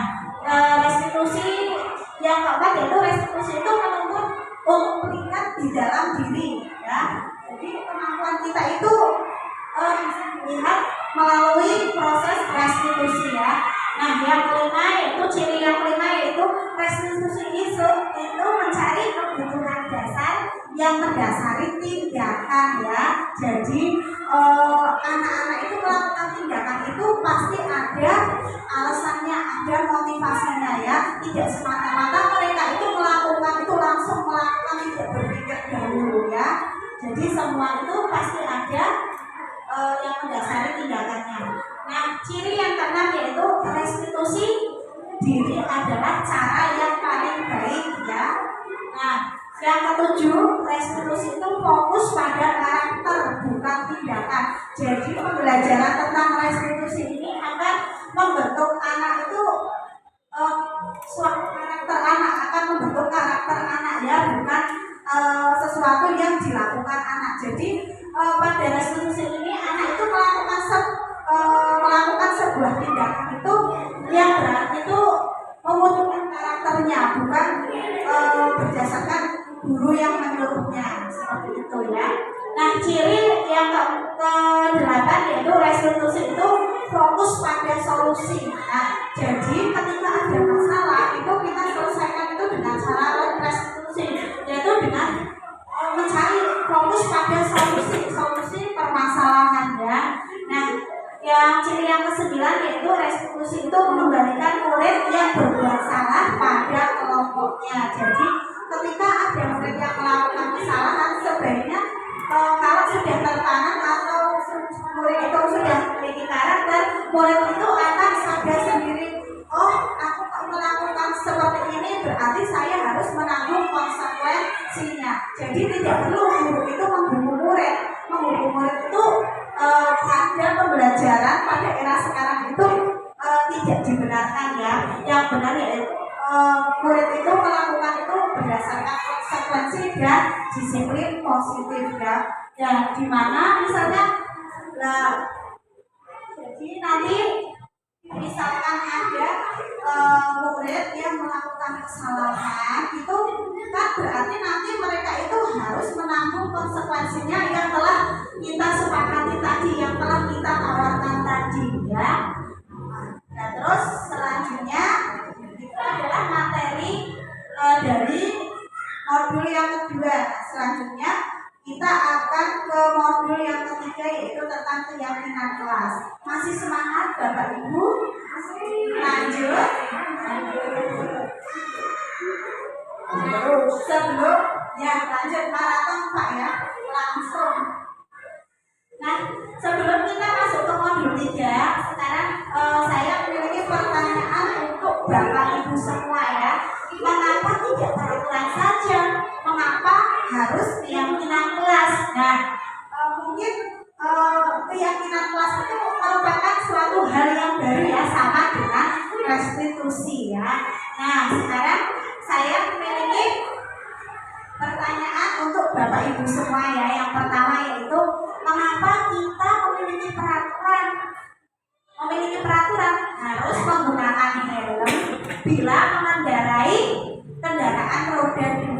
restitusi yang keempat yaitu restitusi itu menuntut untuk melihat di dalam diri ya. Jadi kemampuan kita itu bisa dilihat melalui proses restitusi ya. Nah, yang kelima yaitu ciri yang kelima yaitu restitusi itu mencari kebutuhan dasar yang mendasari tindakan ya. Jadi anak-anak itu melakukan tindakan itu pasti ada alasannya, ada motivasinya ya. Tidak semata-mata mereka itu melakukan itu langsung melakukan, tidak berpikir dahulu ya. Jadi semua itu pasti ada yang mendasari tindakannya. Nah, ciri yang keenam yaitu restitusi diri adalah cara yang paling baik ya. Nah, yang ketujuh, restitusi itu fokus pada karakter bukan tindakan. Jadi pembelajaran tentang restitusi ini akan membentuk anak itu suatu karakter anak, akan membentuk karakter anak ya, bukan sesuatu yang dilakukan anak. Jadi pada restitusi ini anak itu melakukan sebuah tindakan itu yang berarti itu membentuk karakternya, bukan berdasarkan guru yang menyuruhnya seperti itu ya. Nah, ciri yang ke-8 yaitu restitusi itu fokus pada solusi. Nah, jadi ketika ada masalah itu kita selesaikan itu dengan cara restitusi, yaitu dengan mencari fokus pada solusi permasalahan ya. Nah, yang ciri yang ke-9 yaitu restitusi itu mengembalikan murid yang berbuat salah pada kelompoknya. Jadi ketika ada murid yang melakukan kesalahan, sebaiknya kalau sudah tertanam atau murid itu sudah memiliki karakter, murid itu akan sadar sendiri, oh aku melakukan seperti ini berarti saya harus menanggung konsekuensinya. Jadi tidak perlu guru itu menghukum murid. Menghukum murid itu pada pembelajaran pada era sekarang itu tidak dibenarkan ya. Yang benar yaitu murid itu melakukan itu berdasarkan konsekuensi dan disiplin positif ya. Dan di mana misalnya jadi nanti misalkan ada murid yang melakukan kesalahan itu kan berarti nanti mereka itu harus menanggung konsekuensinya yang telah kita sepakati tadi, yang telah kita tawarkan tadi ya. Nah, terus selanjutnya itu adalah materi dari modul yang kedua. Selanjutnya kita akan ke modul yang ketiga yaitu tentang keyakinan kelas. Masih semangat Bapak Ibu? Lanjut. Sebelum ya lanjut maraton Pak ya, langsung. Nah, sebelum kita masuk ke modul 3, sekarang saya memiliki pertanyaan untuk Bapak Ibu semua ya. Mengapa tidak peraturan saja? Mengapa harus keyakinan kelas? Nah, mungkin keyakinan kelas itu merupakan suatu hal yang baru ya, sama dengan restitusi ya. Nah, sekarang saya memiliki pertanyaan untuk Bapak Ibu semua ya. Yang pertama yaitu mengapa kita memiliki peraturan harus menggunakan helm bila mengendarai kendaraan roda 2.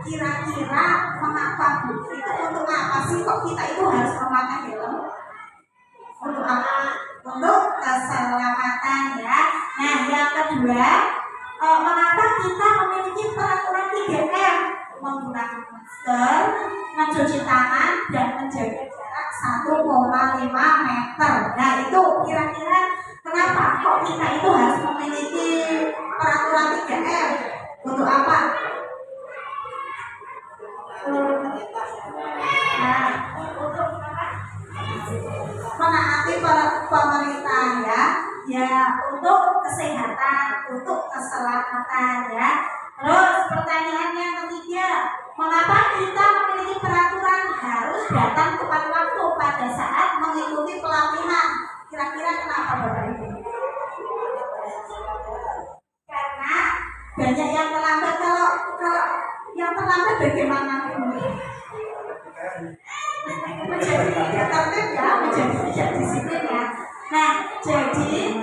Kira-kira mengapa Bu? Itu untuk apa sih kok kita itu harus memakai helm? Untuk apa? Untuk keselamatan ya. Nah, yang kedua, mengapa kita memiliki peraturan 3M? Menggunakan masker, mencuci tangan, dan menjaga jarak 1,5 meter. Nah, itu kira-kira kenapa kok kita itu harus memiliki peraturan 3M? Untuk apa? Nah, untuk apa? Menaati pemerintah ya. Ya, untuk kesehatan, untuk keselamatan ya. Terus pertanyaan yang ketiga, mengapa kita memiliki peraturan harus datang tepat waktu pada saat mengikuti pelatihan? Kira-kira kenapa Bapak Ibu? Karena banyak yang terlambat. Kalau yang terlambat bagaimana? Menjadi tidak tertib ya, menjadi tidak disiplin ya. Nah, jadi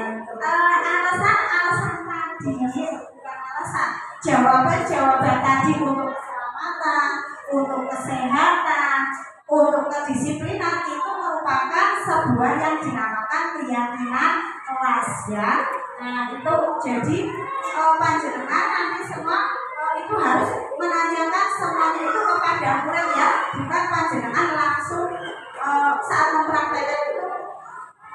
alasan-alasan tadi, bukan alasan, jawaban-jawaban tadi untuk keselamatan, untuk kesehatan, untuk kedisiplinan itu merupakan sebuah yang dinamakan keyakinan kelas ya. Nah, itu jadi panjenengan nanti semua itu harus menanyakan semuanya itu kepada murid ya, bukan panjenengan langsung saat mempraktekkan itu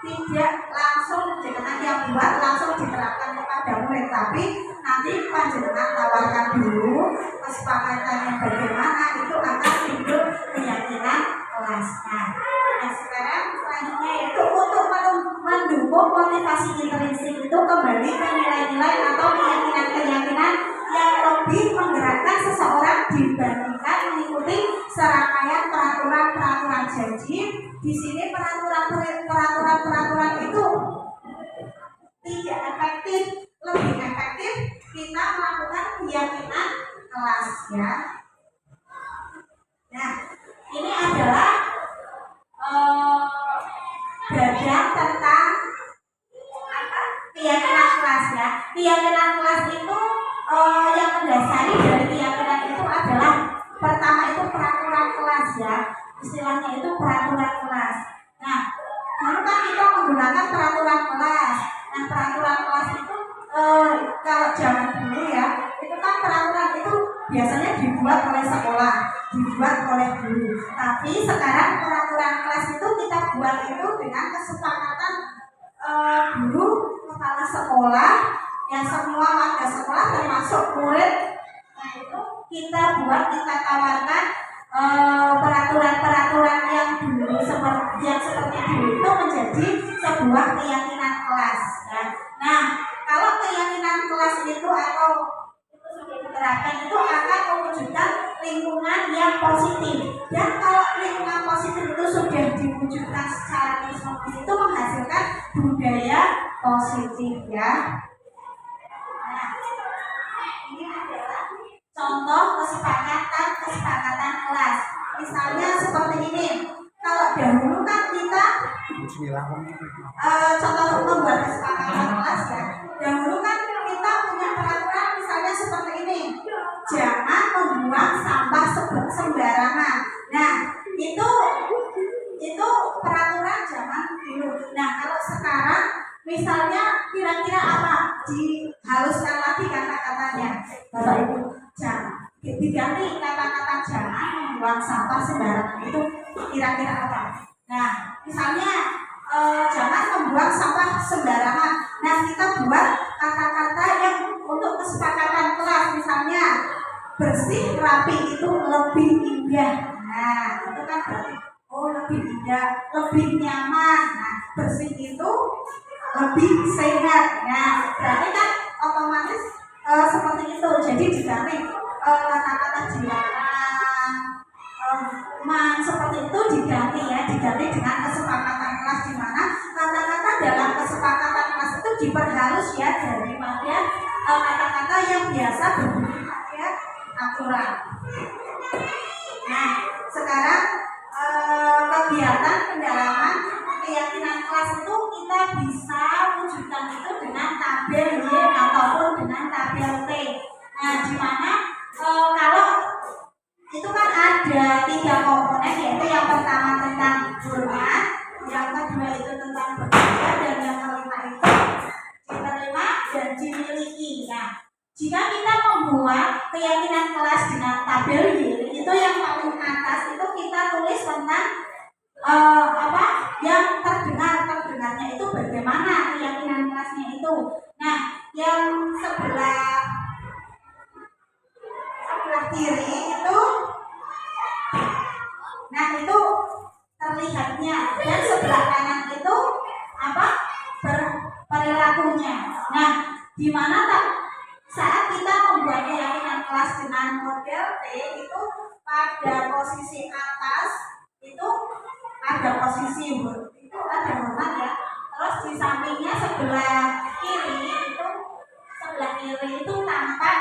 tidak langsung panjenengan yang buat langsung diterapkan kepada murid, tapi nanti panjenengan tawarkan dulu kesepakatannya bagaimana, itu akan timbul keyakinan kelasnya. Nah, sekarang selanjutnya yaitu untuk mendukung motivasi intrinsik itu kembali ke nilai-nilai atau keyakinan-keyakinan yang lebih menggerakkan seseorang dibandingkan mengikuti serangkaian peraturan-peraturan janji. Di sini peraturan itu tidak efektif, lebih efektif kita melakukan keyakinan kelas ya. Nah, ini adalah bagian tentang keyakinan kelas ya. Keyakinan kelas itu yang mendasari dari keyakinan itu adalah pertama itu peraturan kelas ya. Istilahnya itu peraturan kelas. Nah, dulu kan kita menggunakan peraturan kelas. Nah, peraturan kelas itu kalau zaman dulu ya, itu kan peraturan itu biasanya dibuat oleh sekolah, dibuat oleh guru. Tapi sekarang peraturan kelas itu kita buat itu dengan kesepakatan guru, kepala sekolah, yang semua warga sekolah termasuk murid. Nah, itu kita buat, kita tawarkan peraturan-peraturan yang dulu seperti dulu itu menjadi sebuah keyakinan kelas ya. Nah, kalau keyakinan kelas itu atau itu sudah diterapkan itu akan mewujudkan lingkungan yang positif, dan kalau lingkungan positif itu sudah diwujudkan secara terus-menerus itu menghasilkan budaya positif ya. Nah, ini adalah contoh kesepakatan kelas. Misalnya seperti ini. Kalau dahulu kan kita contoh membuat kesepakatan kelas ya. Dahulu kan kita punya peraturan misalnya seperti ini. Jangan membuang sampah sembarangan. Nah, itu peraturan zaman dulu. Nah, kalau sekarang misalnya kira-kira apa? Dihaluskan lagi kata-katanya. Bapak Ibu, jangan diganti kata-kata jangan membuang sampah sembarangan. Itu kira-kira apa? Nah, misalnya jangan membuang membuang sampah sembarangan. Nah, kita buat kata-kata yang untuk kesepakatan kelas, misalnya bersih rapi itu lebih indah. Nah, itu kan berarti oh lebih indah, lebih nyaman. Nah, bersih itu lebih sehat. Nah, berarti kan otomatis seperti itu. Jadi diganti kata-kata dilarang, seperti itu diganti dengan kesepakatan kelas, di mana kata-kata dalam kesepakatan kelas itu diperhalus ya daripada kata-kata yang biasa berbunyi ya aturan. Nah, sekarang kegiatan pendalaman keyakinan kelas itu kita bisa wujudkan itu dengan tabel Y ataupun dengan tabel T. Nah, di mana kalau itu kan ada 3 komponen, yaitu yang pertama tentang hormat, yang kedua itu tentang bekerja, dan yang kelima itu diterima dan dimiliki. Nah, jika kita membuat keyakinan kelas dengan tabel Y, itu yang paling atas itu kita tulis tentang yang terdengarnya itu bagaimana keyakinan kelasnya itu. Nah, yang sebelah kiri itu, nah itu terlihatnya, dan sebelah kanan itu perilakunya. Nah, di mana saat kita membuat keyakinan kelas dengan model T itu pada posisi atas itu ada posisi itu ada hormat ya. Terus di sampingnya sebelah kiri itu tampak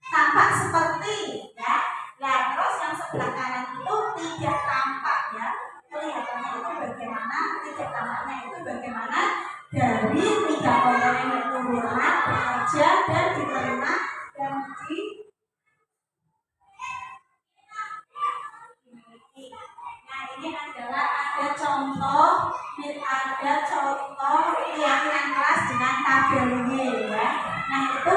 tampak seperti ya. Nah, terus yang sebelah kanan itu tidak tampak ya. Kelihatannya itu bagaimana? Tidak tampaknya itu bagaimana dari 3 komponen itu hormat, bekerja, dan diterima dan dimiliki. Nah, ini adalah ada contoh keyakinan kelas dengan tabel Y ya. Nah, itu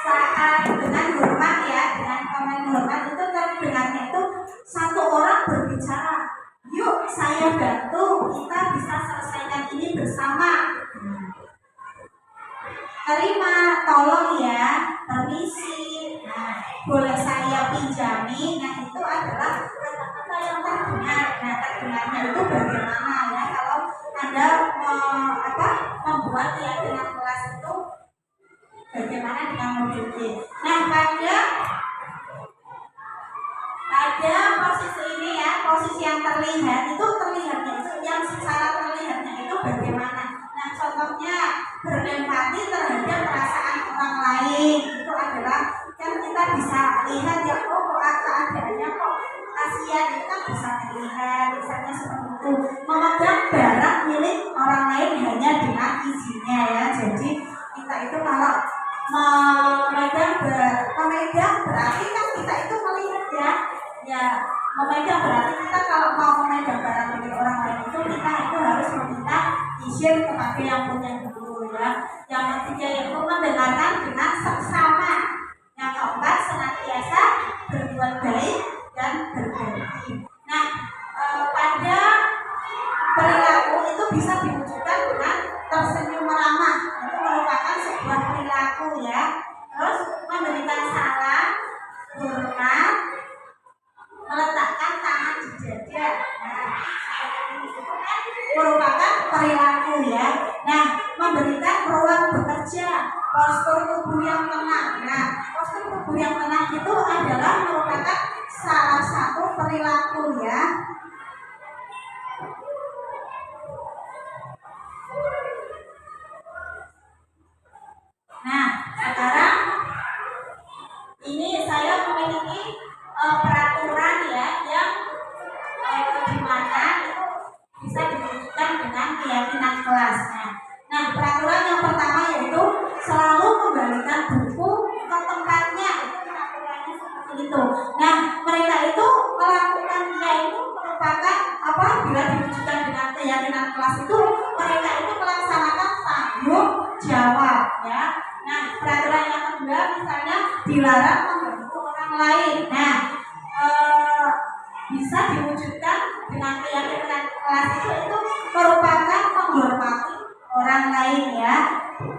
saat dengan hormat ya, dengan komen hormat itu terdengarnya itu satu orang berbicara, yuk saya bantu, kita bisa selesaikan ini bersama. Terima, tolong ya, permisi, nah, boleh saya pinjami. Nah, itu adalah kata-kata yang terdengar. Nah, terdengarnya itu bagaimana ya kalau Anda membuat keyakinan kelas itu bagaimana dengan model Y. Nah, pada posisi ini ya, posisi yang terlihatnya itu yang secara terlihatnya itu bagaimana. Nah, contohnya berempati terhadap perasaan orang lain itu adalah kan kita bisa lihat ya, kok keadaannya kok kasihan, itu kan bisa terlihat. Misalnya seperti itu, memegang barang milik orang lain hanya dengan izinnya ya. Jadi kita itu kalau memegang berarti kan kita itu melihat ya memegang berarti kita kalau mau memegang barang milik orang lain itu kita itu harus meminta izin kepada yang punya dulu ya. Yang ketiga itu mendengarkan dengan seksama. Yang keempat senantiasa berbuat baik dan berbagi. Nah, pada perilaku itu bisa diwujudkan dengan tersenyum ramah. Itu merupakan sebuah perilaku ya. Terus memberikan salam, hormat, meletakkan tangan di dada. Nah, itu kan merupakan perilaku ya. Nah, memberikan ruang bekerja, postur tubuh yang tenang. Nah, postur tubuh yang tenang itu adalah merupakan salah satu perilaku ya. Nah, sekarang ini saya memiliki peraturan ya yang dimana itu bisa diwujudkan dengan keyakinan kelas. Nah, peraturan yang pertama yaitu selalu kembalikan buku ke tempatnya. Itu peraturannya seperti itu. Nah, mereka itu melakukannya itu merupakan bila diwujudkan dengan keyakinan kelas itu mereka itu melaksanakan tanggung jawab ya. Nah, peraturan yang kedua misalnya dilarang mengganggu orang lain. Nah, bisa diwujudkan dengan keyakinan keyakinan kelas itu merupakan menghormati orang lain ya.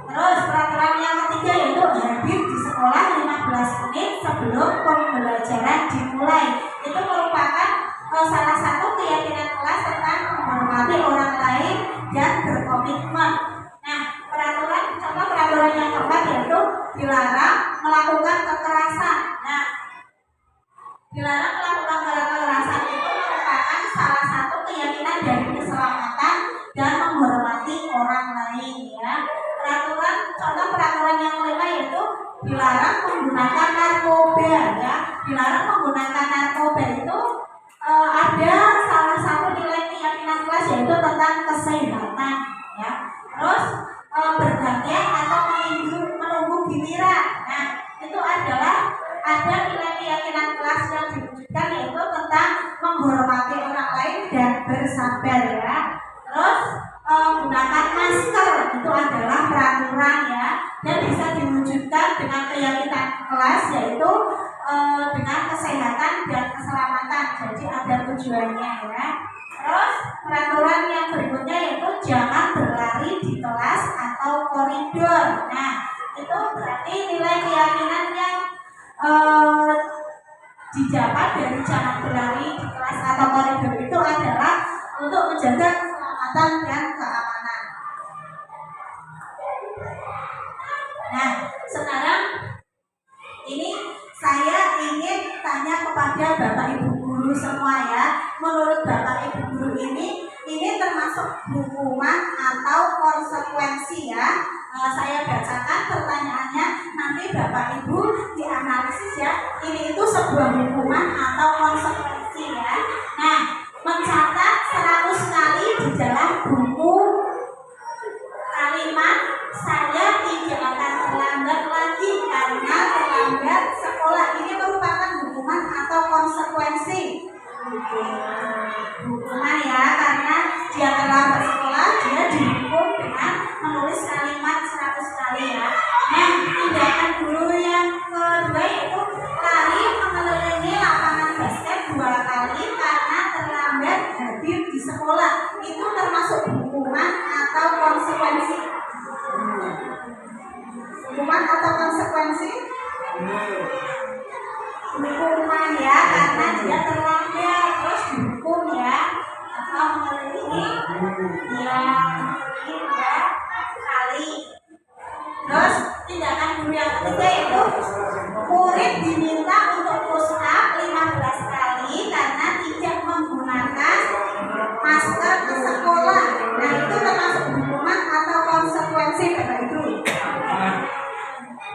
Terus peraturan yang ketiga yaitu hadir di sekolah 15 menit sebelum pembelajaran dimulai. Itu merupakan salah satu keyakinan kelas tentang menghormati orang lain dan berkomitmen. Nah, contoh peraturan yang keempat yaitu dilarang melakukan kekerasan. Nah, dilarang melakukan kekerasan itu merupakan salah satu keyakinan dari keselamatan dan menghormati orang lain ya. Contoh peraturan yang kelima yaitu dilarang menggunakan narkoba ya. Dilarang menggunakan narkoba itu ada salah satu nilai keyakinan kelas yaitu tentang kesehatan ya. Terus bergantian atau menunggu giliran. Nah, itu adalah ada nilai keyakinan kelas yang diwujudkan yaitu tentang menghormati orang lain dan bersabar ya. Terus gunakan masker itu adalah peraturan ya, dan bisa diwujudkan dengan keyakinan kelas yaitu dengan kesehatan dan keselamatan. Jadi ada tujuannya ya. Terus peraturan yang berikutnya yaitu jangan berlari di kelas atau koridor. Nah, itu berarti nilai keyakinan yang didapat dari jangan berlari di kelas atau koridor itu adalah untuk menjaga keselamatan dan keamanan. Nah, sekarang ini saya ingin tanya kepada Bapak Ibu guru semua ya. Menurut Bapak Ibu guru ini termasuk hukuman atau konsekuensi ya. Saya bacakan pertanyaannya, nanti Bapak Ibu dianalisis ya. Ini itu sebuah hukuman atau konsekuensi ya. Nah, mencatat 100 kali di dalam buku kalimat saya tidak akan terlambat lagi karena terlambat sekolah. Ini merupakan hukuman atau konsekuensi? Hukuman ya, karena dia terlambat sekolah, dia dihukum dengan menulis kalimat 100 kali ya. Nah, tindakan guru yang kedua yaitu lari mengelilingi lapangan basket 2 kali karena terlambat hadir di sekolah. Itu termasuk hukuman atau konsekuensi? Hukuman atau konsekuensi? Hukuman ya, karena dia terlambat terus dihukum ya, atau mengelilingi dia 3 kali. Terus tindakan guru yang ketiga itu murid diminta untuk push up 15 kali karena tidak menggunakan masker ke sekolah. Nah, itu termasuk hukuman atau konsekuensi Bapak Ibu?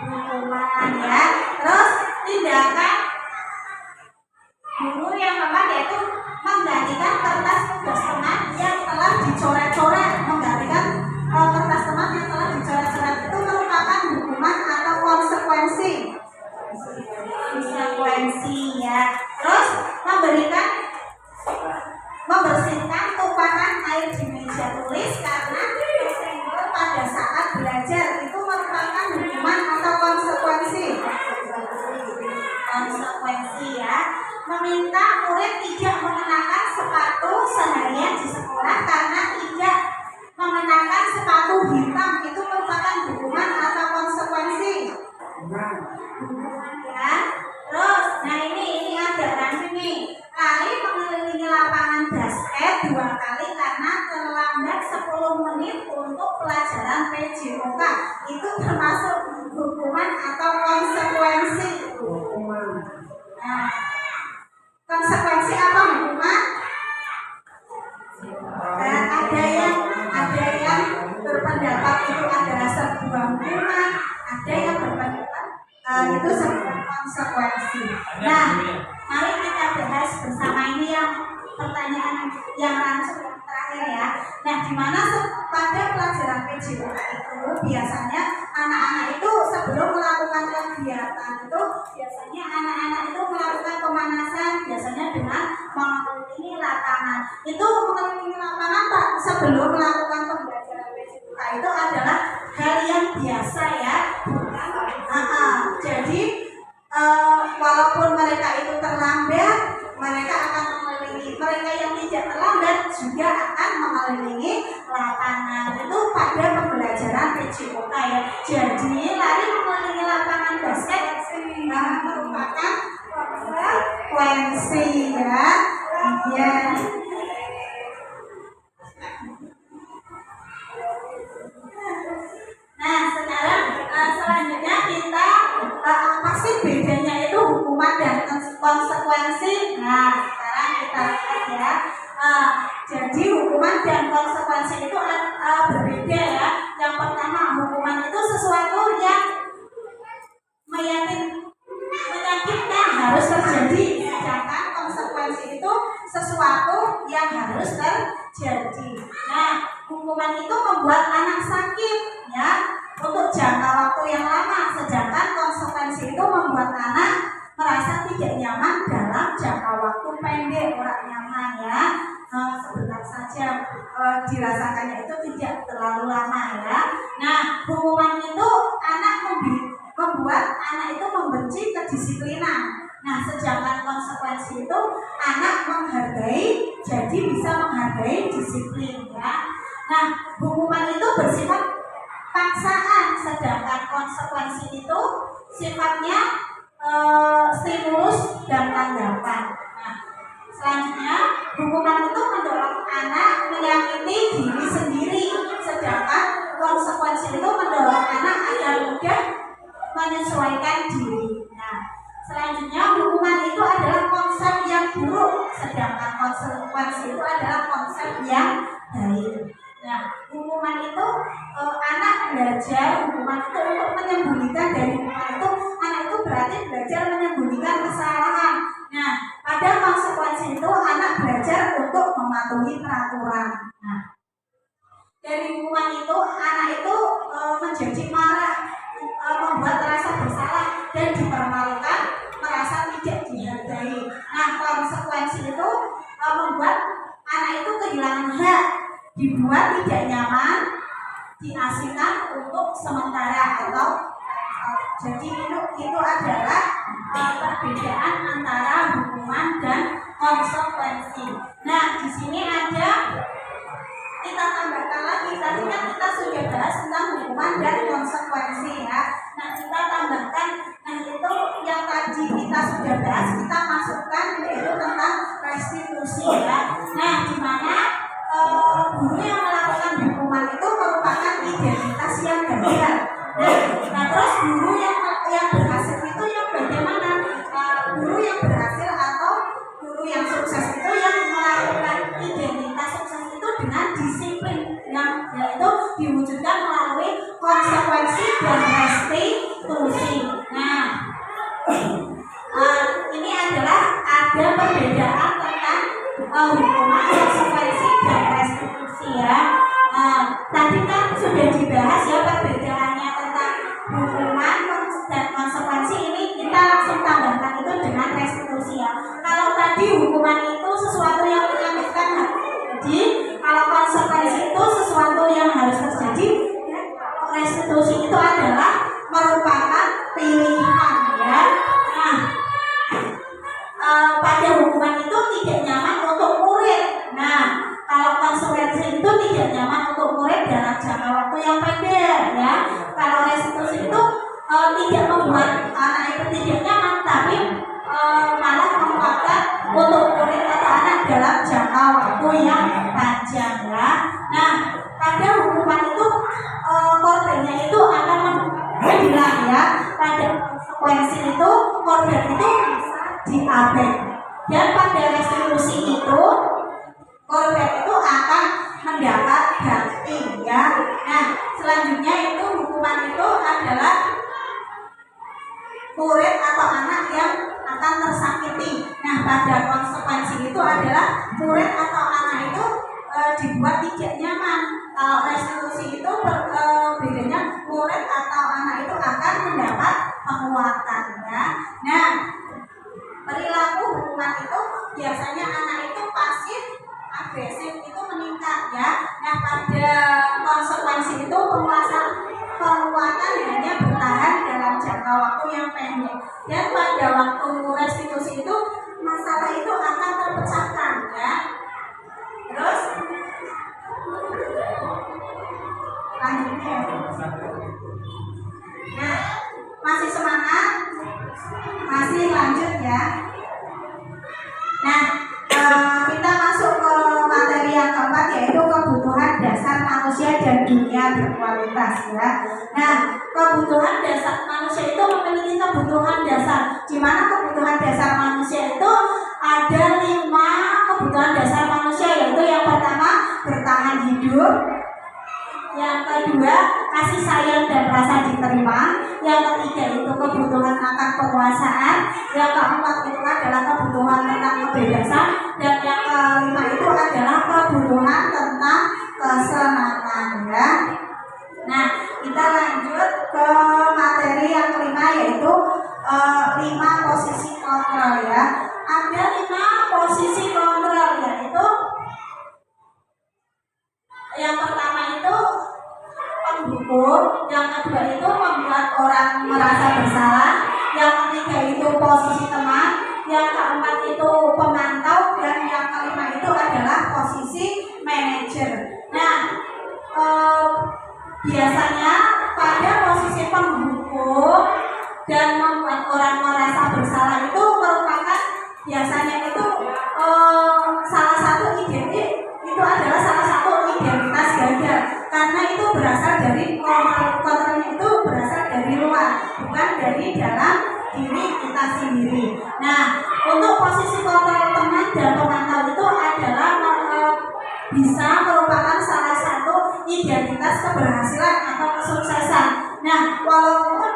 Hukuman ya. Terus tindakan guru yang keempat yaitu menggantikan kertas tugas teman yang telah dicoret-coret. Menggantikan kertas teman yang telah dicoret-coret itu merupakan hukuman atau konsekuensi? Konsekuensi ya. Terus membersihkan tumpahan air di meja tulis karena tersenggol pada saat belajar, itu merupakan hukuman atau konsekuensi? Konsekuensi ya. Meminta murid tidak mengenakan sepatu seharian di sekolah karena tidak mengenakan sepatu hitam, itu merupakan hukuman atau konsekuensi? Hukuman ya. Terus, nah ini ada lanjut nih. Lari mengelilingi lapangan basket 2 kali karena terlambat 10 menit untuk pelajaran PJOK. Itu termasuk hukuman atau konsekuensi? Hukuman. Nah, konsekuensi apa hukuman? Dan ada yang berpendapat itu adalah sebuah hukuman, ada yang berpendapat itu sebuah konsekuensi. Nah, mari kita bahas bersama ini yang pertanyaan yang langsung yang terakhir ya. Nah, di mana pada pelajaran PJOK itu biasanya anak-anak itu sebelum melakukan kegiatan itu biasanya anak-anak itu melakukan pemanasan biasanya dengan mengelilingi lapangan. Itu mengelilingi lapangan Pak sebelum melakukan pembelajaran PJOK itu adalah hal yang biasa ya. Jadi walaupun mereka itu terlambat, mereka akan mengelilingi. Mereka yang tidak terlambat juga akan mengelilingi lapangan. Itu pada pembelajaran PJOK ya. Jadi lari mengelilingi lapangan basket merupakan konsekuensi ya. Kemudian nah sekarang selanjutnya kita apa sih bedanya itu hukuman dan konsekuensi. Nah sekarang kita lihat ya. Jadi hukuman dan konsekuensi itu berbeda ya. Yang pertama, hukuman itu sesuatu yang menyakitkan harus terjadi, sedangkan konsekuensi itu sesuatu yang harus terjadi. Nah, hukuman itu membuat anak sakit ya untuk jangka waktu yang lama, sedangkan konsekuensi itu membuat anak merasa tidak nyaman dalam jangka waktu pendek. Orang nyaman ya, sebentar saja dirasakannya itu tidak terlalu lama ya. Nah, hukuman itu membuat anak itu membenci kedisiplinan. Nah, sedangkan konsekuensi itu anak menghargai, jadi bisa menghargai disiplin ya. Nah, hukuman itu bersifat paksaan, sedangkan konsekuensi itu sifatnya stimulus dan tanggapan. Nah, selanjutnya hukuman itu mendorong anak menyakiti diri sendiri, sedangkan konsekuensi itu mendorong anak agar mudah menyesuaikan diri. Nah, selanjutnya hukuman itu adalah konsep yang buruk, sedangkan konsekuensi itu adalah konsep yang baik. Nah, hukuman itu anak belajar, hukuman itu untuk menyembunyikan dari hukuman itu, anak itu berarti belajar menyembunyikan kesalahan. Nah, pada konsekuensi itu anak belajar untuk mematuhi peraturan. Nah, dari hukuman itu anak itu menjadi marah, membuat rasa bersalah dan dipermalukan, merasa tidak dihargai. Nah, konsekuensi itu membuat anak itu kehilangan hak, dibuat tidak nyaman, diasingkan untuk sementara atau jadi itu adalah perbedaan antara hukuman dan konsekuensi. Nah, di sini ada kita tambahkan lagi, tadi kan kita sudah bahas tentang hukuman dan konsekuensi ya. Nah, kita tambahkan, nah itu yang tadi kita sudah bahas, kita masukkan yaitu tentang restitusi ya. Nah, di mana guru yang melakukan hukuman itu merupakan identitas yang gagal. Nah, terus guru yang berhasil itu yang bagaimana? Guru yang berhasil atau guru yang sukses itu yang melakukan identitas sukses itu dengan disiplin yang yaitu diwujudkan melalui konsekuensi dan restitusi. Nah, ini adalah ada perbedaan tentang hukuman, konsekuensi dan restitusi ya. Tadi kan sudah dibahas ya perbedaannya tentang hukuman dan konsekuensi. Ini kita langsung tambahkan itu dengan restitusi ya. Kalau tadi hukuman itu sesuatu yang menyakitkan, jadi kalau konsekuensi itu sesuatu yang harus terjadi, restitusi itu adalah merupakan pilihan ya. Nah, pada hukuman itu tidak nyaman untuk murid. Nah, kalau konsekuensi itu tidak nyaman untuk murid dalam jangka waktu yang pendek ya. Kalau restitusi itu tidak membuat anak itu tidak nyaman, tapi malah memuatkan untuk murid atau anak dalam jangka waktu yang panjang ya. Nah, pada hukuman itu korbannya itu akan hilang ya. Pada konsekuensi itu korban itu diabaikan, dan pada restitusi itu korban itu akan mendapat ganti ya. Nah, selanjutnya itu hukuman itu adalah murid atau anak yang akan tersakiti. Nah, pada konsekuensi itu adalah murid atau anak itu dibuat tidak nyaman. Kalau restitusi itu bedanya murid atau anak itu akan mendapat penguatan ya. Nah, perilaku hukuman itu biasanya anak itu pasif, agresif itu meningkat ya. Nah, pada konsekuensi itu penguatan hanya bertahan dalam jangka waktu yang pendek, dan pada waktu restitusi itu masalah itu akan terpecahkan ya. Terus Nah, masih semangat? Masih lanjut ya. Nah, kita masuk ke materi yang keempat, yaitu kebutuhan dasar manusia dan dunia berkualitas ya. Nah, kebutuhan dasar manusia itu memiliki kebutuhan dasar. Di mana kebutuhan dasar manusia itu ada 5 kebutuhan dasar manusia, yaitu yang pertama bertahan hidup, yang kedua kasih sayang dan rasa diterima, yang ketiga itu kebutuhan akan penguasaan, yang keempat itu adalah kebutuhan tentang kebebasan, dan yang kelima itu adalah kebutuhan tentang kesenangan ya. Nah, kita lanjut ke materi yang kelima, yaitu 5 posisi kontrol ya. Ada 5 posisi kontrol, yaitu yang pertama itu penghukum, yang kedua itu membuat orang merasa bersalah, yang ketiga itu posisi teman, yang keempat itu pemantau, dan yang kelima itu adalah posisi manajer. Nah, biasanya pada posisi penghukum dan membuat orang merasa bersalah itu merupakan biasanya itu salah satu identitas, itu adalah salah satu identitas ganda, karena itu berasal dari kontrolnya itu berasal dari luar, bukan dari dalam diri kita sendiri. Nah, untuk posisi kontrol teman dan pemantau itu adalah bisa merupakan salah satu identitas keberhasilan atau kesuksesan. Nah, walaupun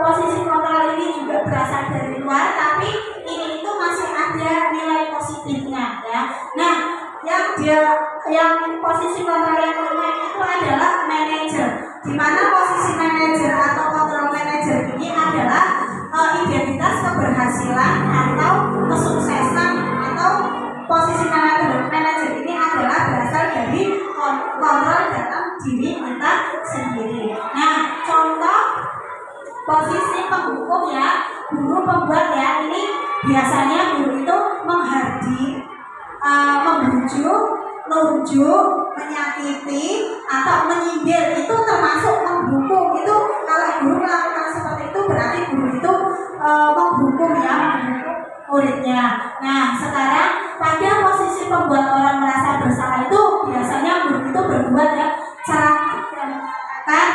posisi kontrol ini juga berasal dari luar, tapi ini itu masih ada nilai positifnya ya. Nah, yang posisi kontrol yang kelima itu adalah manajer, di mana posisi manajer atau kontrol manajer ini adalah identitas keberhasilan atau kesuksesan, atau posisi manajer ini adalah berasal dari kontrol dalam diri kita sendiri. Nah, contoh posisi penghukum ya, guru pembuat ya, ini biasanya guru itu menghardik, membujuk, nunjuk, menyakiti, atau menyindir, itu termasuk menghukum. Itu kalau guru melakukan seperti itu berarti guru itu menghukum ya, menghukum muridnya. Nah, sekarang pada posisi pembuat orang merasa bersalah itu biasanya guru itu berbuat ya, cara mengatakan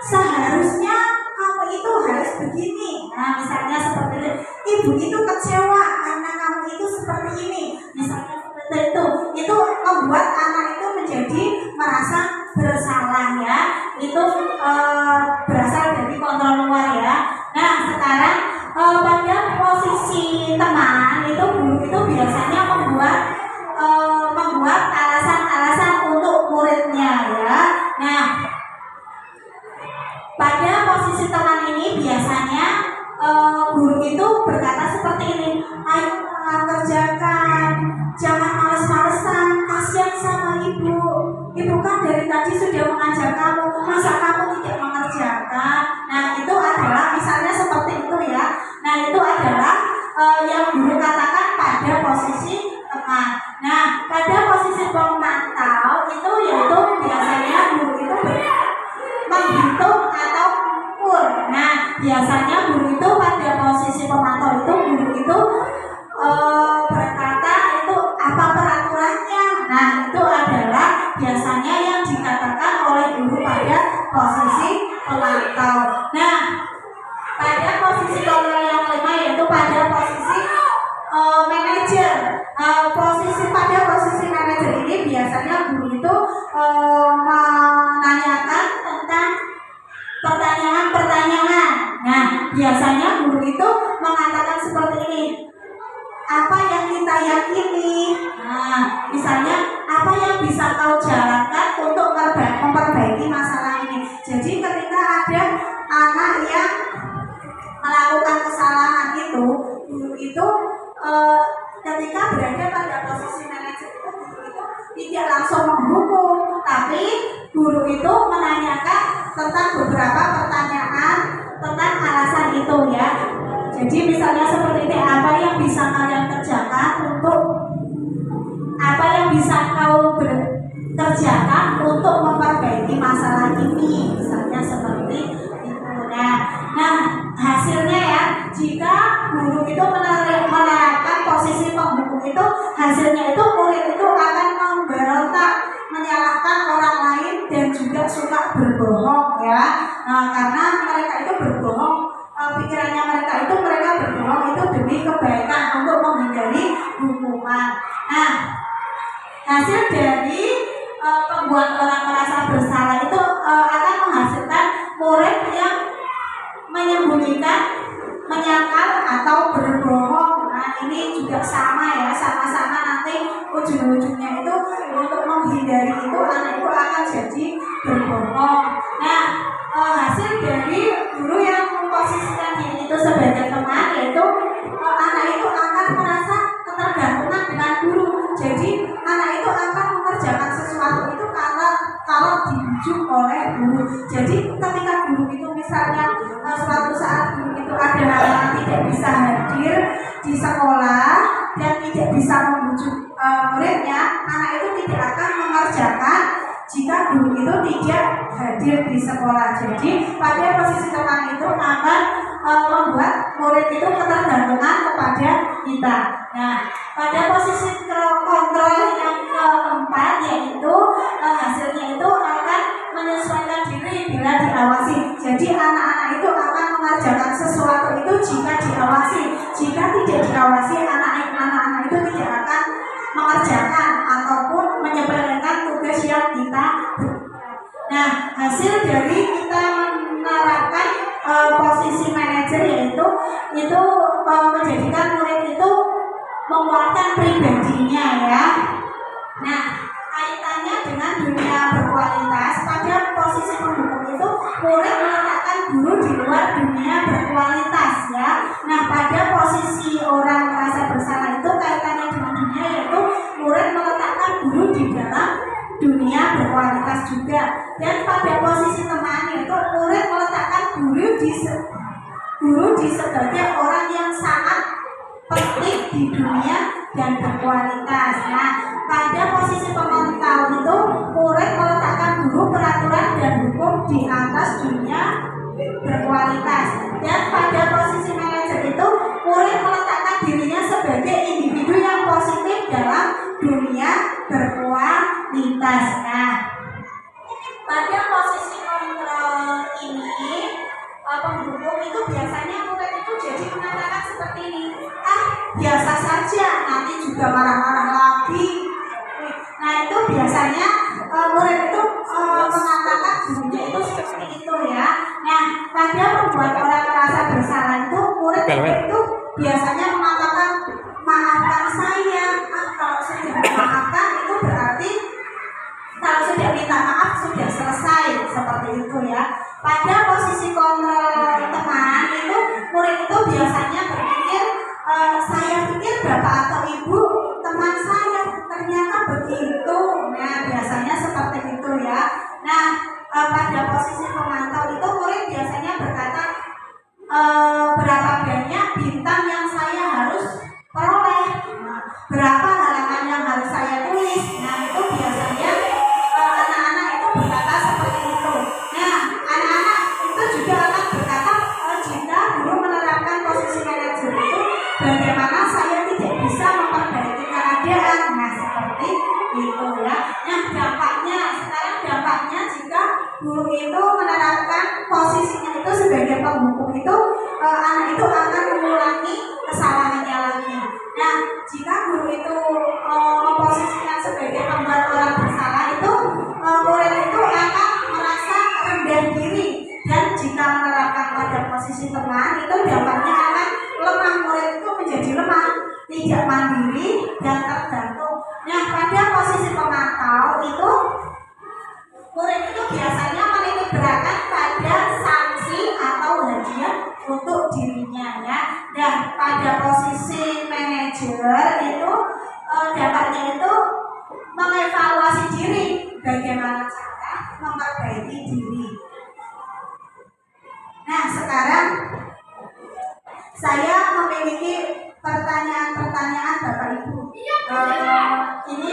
seharusnya kamu itu harus begini. Nah, misalnya seperti itu, ibu itu kecewa karena kamu itu seperti ini, misalnya seperti itu membuat anak itu menjadi merasa bersalah ya. Itu berasal dari kontrol luar ya. Nah, sekarang pada posisi teman itu guru itu biasanya membuat alasan-alasan untuk muridnya ya. Nah, pada posisi teman ini biasanya guru itu berkata seperti ini, ayo kerjakan, jangan males-malesan, kasihan sama ibu. Ibu kan dari tadi sudah mengajak kamu, masa kamu tidak mengerjakan? Nah, itu adalah misalnya seperti itu ya. Nah, itu adalah yang guru katakan pada posisi teman. Nah, pada posisi pemantau itu yaitu biasanya guru itu menghitung atau mengukur. Nah, biasanya guru itu pada posisi pemantau itu guru itu berkata itu apa peraturannya. Nah, itu adalah biasanya yang dikatakan oleh guru pada posisi pemantau. Nah, pada posisi kontrol yang kelima yaitu pada posisi manajer. Pada posisi manajer ini biasanya guru itu menanyakan tentang pertanyaan-pertanyaan. Nah, biasanya guru itu mengatakan seperti ini, apa yang kita yakini? Nah, misalnya apa yang bisa kau jalankan untuk memperbaiki masalah ini. Jadi ketika ada anak yang melakukan kesalahan itu, guru itu ketika berada pada posisi manajer itu, guru itu tidak langsung menghukum, tapi guru itu menanyakan tentang beberapa pertanyaan tentang alasan itu ya. Jadi misalnya seperti ini, apa yang bisa kalian kerjakan untuk apa yang bisa kau kerjakan untuk memperbaiki masalah ini, misalnya seperti itu. Nah, hasilnya ya, jika guru itu menerapkan posisi penghukum itu, hasilnya itu murid itu akan memberontak, menyalahkan orang lain dan juga suka berbohong ya. Karena mereka itu berbohong, pikirannya mereka berbohong itu demi kebaikan untuk menghindari hukuman. Nah, hasil dari membuat orang merasa bersalah itu akan menghasilkan murid yang menyembunyikan, menyangkal atau berbohong. Nah, ini juga sama ya, sama-sama nanti ujung-ujungnya itu untuk menghindari itu anak itu akan jadi berbohong. Nah, hasil dari guru yang memposisikan diri itu sebagai teman, yaitu anak itu akan merasa ketergantungan dengan guru. Jadi anak itu akan mengerjakan sesuatu itu kalau dibujuk oleh guru. Jadi ketika guru itu misalnya suatu saat guru itu ada halangan tidak bisa hadir di sekolah dan tidak bisa membujuk muridnya, anak itu tidak akan mengerjakan jika guru itu tidak hadir di sekolah. Jadi pada posisi teman itu akan membuat murid itu ketergantungan kepada kita. Nah, pada posisi kontrol yang keempat, yaitu hasilnya itu akan menyesuaikan diri bila diawasi. Jadi anak-anak itu akan mengerjakan sesuatu itu jika diawasi. Jika tidak diawasi, anak-anak itu tidak akan mengerjakan ataupun menyelesaikan tugas yang kita berikan. Nah, hasil dari kita menerapkan posisi manajer yaitu menjadikan murid itu menguatkan pribadinya ya. Nah, kaitannya dengan dunia berkualitas, pada posisi penghukum itu murid meletakkan guru di luar dunia berkualitas ya. Nah, pada posisi orang merasa bersalah itu kaitannya dengan dunia, yaitu murid meletakkan guru di dalam dunia berkualitas juga. Dan pada posisi teman, yaitu murid meletakkan guru di sebagai orang yang sangat penting di dunia dan berkualitas. Nah, pada posisi pemantau itu murid meletakkan guru, peraturan dan hukum di atas dunia berkualitas. Dan pada posisi manajer itu murid meletakkan dirinya sebagai individu yang positif dalam dunia berkualitas. Nah, pada posisi kontrol ini penghukum itu biasanya murid itu jadi mengatakan seperti ini, biasa saja, nanti juga marah-marah lagi. Nah, itu biasanya murid itu mengatakan gurunya itu seperti itu ya. Nah, pada membuat orang merasa bersalah itu murid itu biasanya mengatakan maafkan saya. Kalau sudah memaafkan itu berarti kalau sudah minta maaf sudah selesai, seperti itu ya. Pada posisi kontrol teman itu murid itu biasanya berpikir, saya pikir bapak atau ibu teman saya, ternyata begitu. Nah, biasanya seperti itu ya. Nah, pada posisi pemantau itu murid biasanya berkata, berapa banyak bintang yang saya harus peroleh, berapa halaman yang harus saya tulis. Nah, itu biasanya anak-anak itu berkata seperti itu. Nah, anak-anak itu juga akan berkata, jika guru menerapkan posisi manajer itu, bagaimana saya tidak bisa memperbaiki keadaan. Nah, seperti itu ya. Nah, dampaknya jika guru itu menerapkan posisinya itu sebagai penghukum itu, anak itu akan mengulangi kesalahannya lagi. Nah, jika guru itu memposisikan sebagai pembuat orang bersalah itu, murid itu akan merasa rendah diri. Dan jika menerapkan pada posisi teman itu, dampaknya akan lemah. Murid itu menjadi lemah, tidak mandiri dan tergantung. Nah, pada posisi pemantau itu murid itu biasanya menitik beratkan pada sanksi atau hadiah untuk dirinya ya. Dan pada posisi manajer itu dampaknya itu mengevaluasi diri, bagaimana cara memperbaiki diri. Nah, sekarang saya memiliki pertanyaan-pertanyaan Bapak Ibu. Ini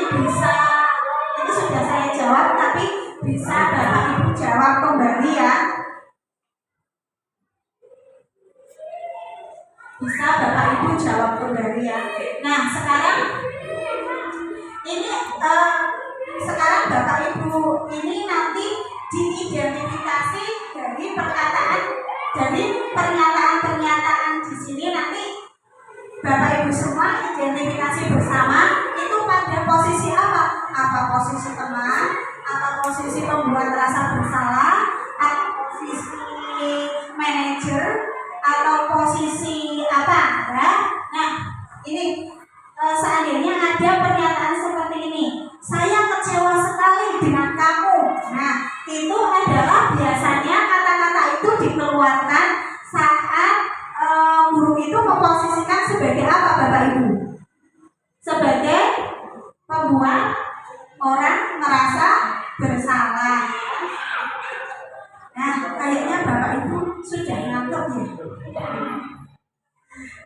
sudah saya jawab, tapi bisa Bapak Ibu jawab Bisa Bapak Ibu jawab kembali ya. Nah sekarang ini sekarang Bapak Ibu ini nanti diidentifikasi dari pernyataan di sini nanti Bapak Ibu semua identifikasi bersama itu pada posisi apa? Apa posisi teman, atau posisi pembuat rasa bersalah, atau posisi manajer, atau posisi apa? Ya. Nah, ini seandainya ada pernyataan seperti ini, saya kecewa sekali dengan kamu. Nah, itu adalah biasanya kata-kata itu dikeluarkan saat guru itu memposisikan sebagai apa Bapak Ibu? Sebagai pembuat orang merasa bersalah. Nah, kayaknya Bapak Ibu sudah ngantuk ya.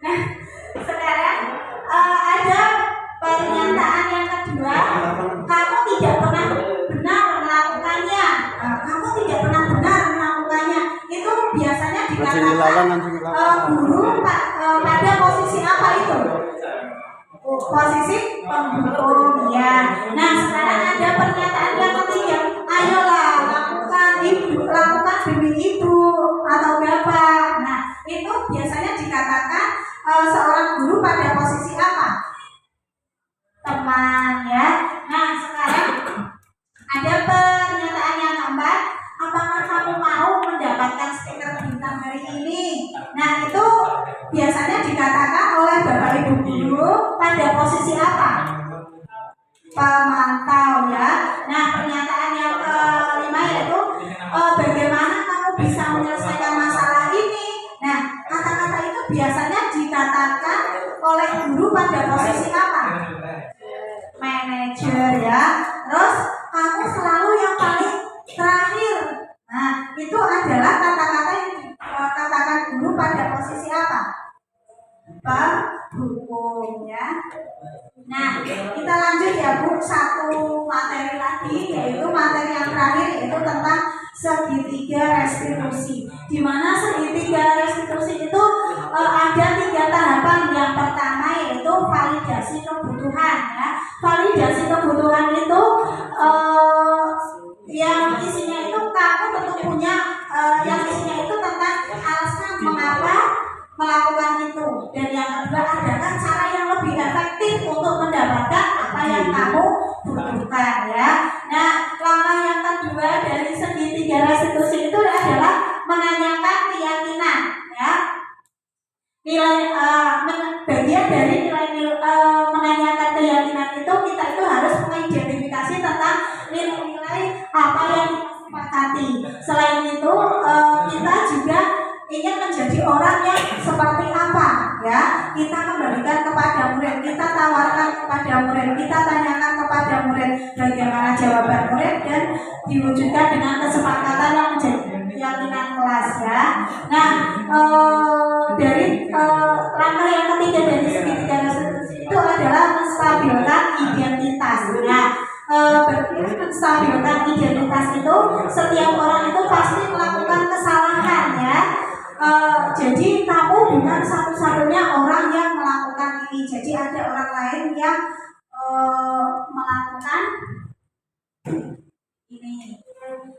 Nah, sekarang ada pernyataan yang kedua, kamu tidak pernah benar melakukannya. Kamu tidak pernah benar melakukannya. Itu biasanya dikatakan guru pada posisi apa itu? Posisi penghukum ya. Nah sekarang ada pernyataan yang ketiga, ayolah lakukan demi ibu atau bapak. Nah itu biasanya dikatakan seorang guru pada posisi apa? Teman ya. Nah sekarang ada pernyataan yang keempat, apakah kamu mau mendapatkan stiker bintang hari ini? Nah itu biasanya dikatakan oleh Bapak Ibu guru pada posisi apa? Pemantau ya. Nah pernyataan yang kelima yaitu bagaimana kamu bisa menyelesaikan masalah ini? Nah kata-kata itu biasanya dikatakan oleh guru pada posisi apa? Manajer ya. Terus kamu selalu yang paling terakhir. Nah itu adalah kata-kata yang dikatakan guru pada posisi apa? Penghukum ya. Nah kita lanjut ya Bu, satu materi lagi yaitu materi yang terakhir yaitu tentang segitiga restitusi. Di mana segitiga restitusi itu ada 3 tahapan. Yang pertama yaitu validasi kebutuhan ya. Validasi kebutuhan itu yang isinya itu kamu tentu punya yang isinya itu tentang alasan mengapa melakukan itu, dan yang kedua adalah cara yang lebih efektif untuk mendapatkan apa yang kamu butuhkan ya. Nah langkah yang kedua dari segitiga restitusi itu adalah menanyakan keyakinan ya. Bagian dari menanyakan keyakinan itu kita itu harus mengidentifikasi tentang nilai-nilai apa yang kita sepakati. Selain itu kita juga ingin menjadi orang yang seperti apa ya. Kita kembalikan kepada murid, kita tawarkan kepada murid, kita tanyakan kepada murid bagaimana jawaban murid dan diwujudkan dengan kesepakatan yang menjadi keyakinan kelas ya. Nah dari langkah yang ketiga dari segitiga restitusi itu adalah menstabilkan identitas. Nah menstabilkan identitas itu setiap orang itu pasti melakukan kesalahan ya. Jadi kamu bukan satu-satunya orang yang melakukan ini. Jadi ada orang lain yang melakukan ini.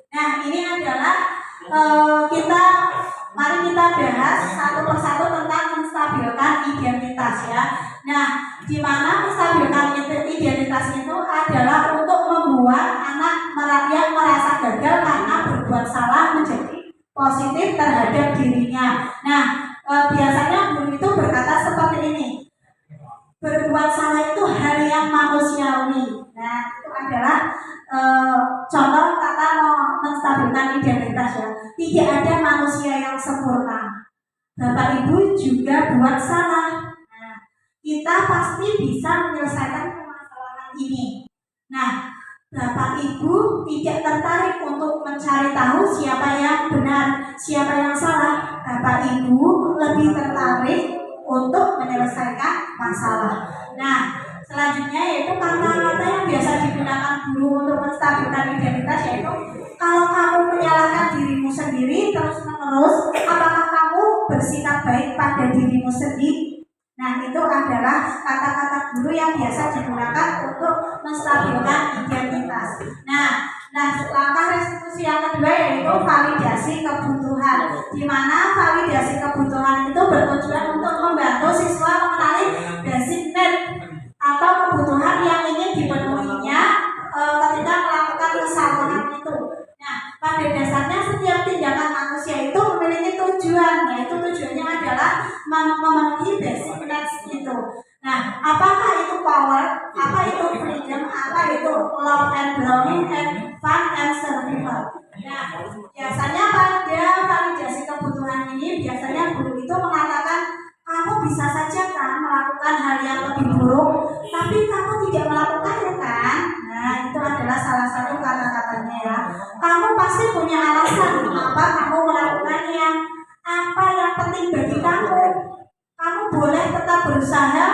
Nah ini adalah mari kita bahas satu persatu tentang menstabilkan identitas ya. Nah di mana menstabilkan identitas itu adalah untuk membuat anak yang merasa gagal karena berbuat salah menjadi positif terhadap dirinya. Nah biasanya guru itu berkata seperti ini, berbuat salah itu hal yang manusiawi. Nah itu adalah contoh kata menstabilkan identitas ya. Tidak ada manusia yang sempurna. Bapak Ibu juga buat salah. Nah kita pasti bisa menyelesaikan permasalahan ini. Nah Bapak Ibu tidak tertarik untuk mencari tahu siapa yang benar, siapa yang salah. Bapak Ibu lebih tertarik untuk menyelesaikan masalah. Nah, selanjutnya yaitu kata-kata yang biasa digunakan guru untuk menstabilkan identitas, yaitu kalau kamu menyalahkan dirimu sendiri terus-menerus, apakah kamu bersikap baik pada dirimu sendiri? Nah, itu adalah kata-kata guru yang biasa digunakan untuk menstabilkan identitas. Nah, langkah restitusi yang kedua yaitu validasi kebutuhan, di mana validasi kebutuhan itu bertujuan untuk membantu siswa mengenali basic need atau kebutuhan yang ingin dipenuhinya ketika melakukan kesalahan itu. Nah, pada dasarnya setiap tindakan manusia itu memiliki tujuan, yaitu tujuannya adalah memenuhi basic needs itu. Nah, apakah itu power, apa itu freedom, apa itu love and belonging, and fun and survival. Nah, biasanya pada validasi kebutuhan ini, biasanya guru itu mengatakan, kamu bisa saja kan melakukan hal yang lebih buruk, tapi kamu tidak melakukannya kan? Nah, itu adalah salah satu kata-katanya ya. Kamu pasti punya alasan mengapa kamu melakukannya. Apa yang penting bagi kamu? Kamu boleh tetap berusaha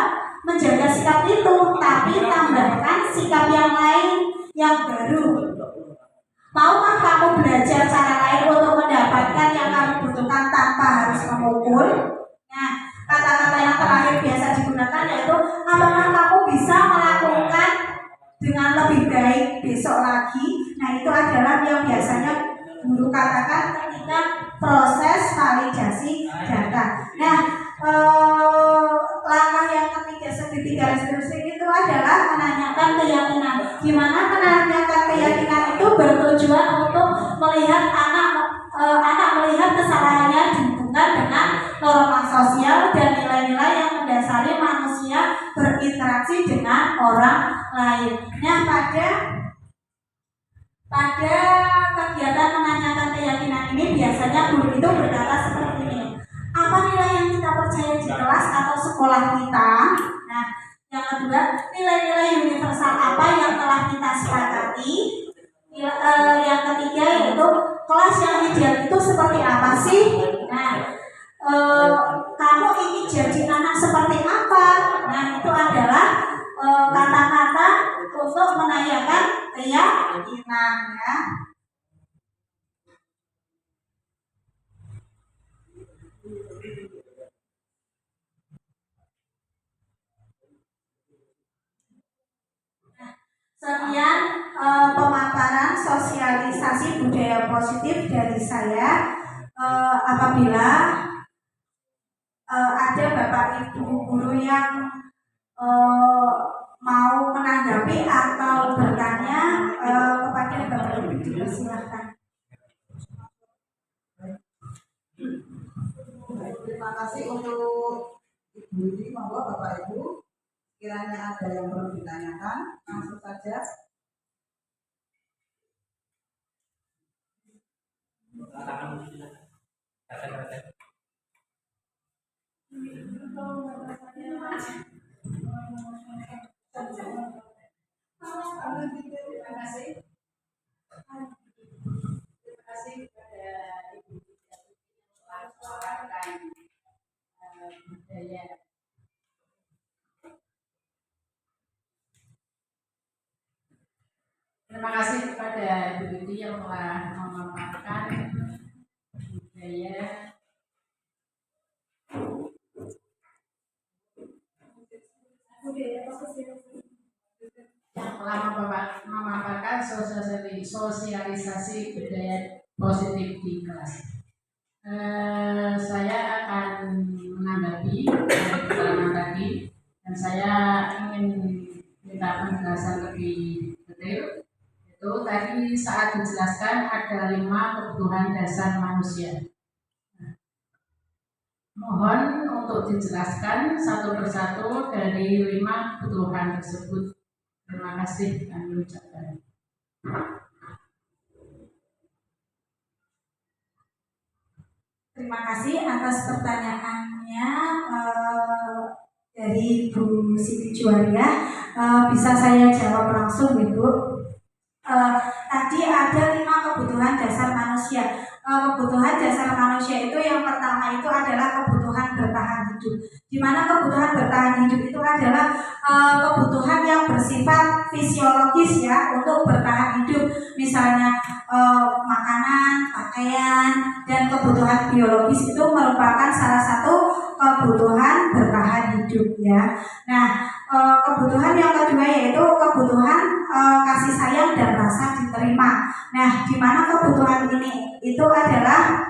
menjaga sikap itu, tapi tambahkan sikap yang lain, yang baru. Maukah kamu belajar cara lain untuk mendapatkan yang kamu butuhkan tanpa harus memukul? Nah, kata-kata yang terakhir biasa digunakan yaitu, apakah kamu bisa melakukan dengan lebih baik besok lagi? Nah, itu adalah yang biasanya guru katakan ketika proses validasi data. Nah, langkah yang ketiga restitusi itu adalah menanyakan keyakinan. Gimana menanyakan keyakinan itu bertujuan untuk melihat anak melihat kesalahannya dihubungkan dengan norma sosial dan nilai-nilai yang mendasari manusia berinteraksi dengan orang lain. Nah, pada kegiatan menanyakan keyakinan ini biasanya guru itu berkata seperti ini. Apa nilai yang kita percaya di kelas atau sekolah kita? Nah, yang kedua, nilai-nilai universal apa yang telah kita sepakati? Yang ketiga yaitu kelas yang ideal itu seperti apa sih? Nah, kamu ingin jadi anak seperti apa? Nah, itu adalah kata-kata untuk menanyakan keyakinan ya. Sekian pemaparan sosialisasi budaya positif dari saya. Apabila ada Bapak Ibu guru yang mau menanggapi atau bertanya kepada Bapak Ibu, dipersilahkan. Terima kasih untuk Ibu ini, monggo Bapak Ibu. Kiranya ada yang perlu ditanyakan, langsung saja. Terima kasih. Terima kasih kepada Ibu yang telah mensuarakan budaya. Terima kasih kepada Ibu Didi yang telah memaparkan budaya yang telah memaparkan sosialisasi budaya positif di kelas. Saya akan menanggapi keterangan tadi dan saya ingin minta penjelasan lebih detail. Itu tadi saat dijelaskan ada 5 kebutuhan dasar manusia. Mohon untuk dijelaskan satu persatu dari 5 kebutuhan tersebut. Terima kasih kami ucapkan. Terima kasih atas pertanyaannya dari Bu Siti Juwaria. Bisa saya jawab langsung, Ibu. Tadi ada 5 kebutuhan dasar manusia. Kebutuhan dasar manusia itu yang pertama itu adalah kebutuhan bertahan hidup. Di mana kebutuhan bertahan hidup itu adalah kebutuhan yang bersifat fisiologis ya, untuk bertahan hidup. misalnya makanan, pakaian, dan kebutuhan biologis itu merupakan salah satu kebutuhan bertahan hidup ya. Nah, kebutuhan yang kedua yaitu kebutuhan kasih sayang dan rasa diterima. Nah, di mana kebutuhan ini itu adalah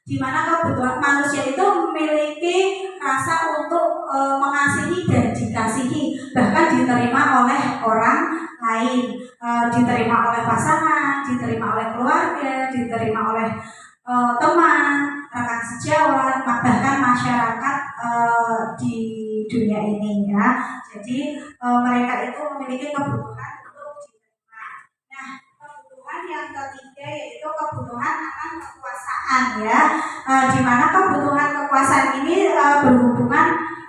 di mana kebutuhan manusia itu memiliki rasa untuk mengasihi dan dikasihi, bahkan diterima oleh orang lain, diterima oleh pasangan, diterima oleh keluarga, diterima oleh teman, rekan sejawat, bahkan masyarakat di dunia ini ya. Jadi mereka itu memiliki kebutuhan untuk diterima. Nah, kebutuhan yang ketiga yaitu kebutuhan akan kekuasaan ya, di mana kebutuhan kekuasaan ini berhubungan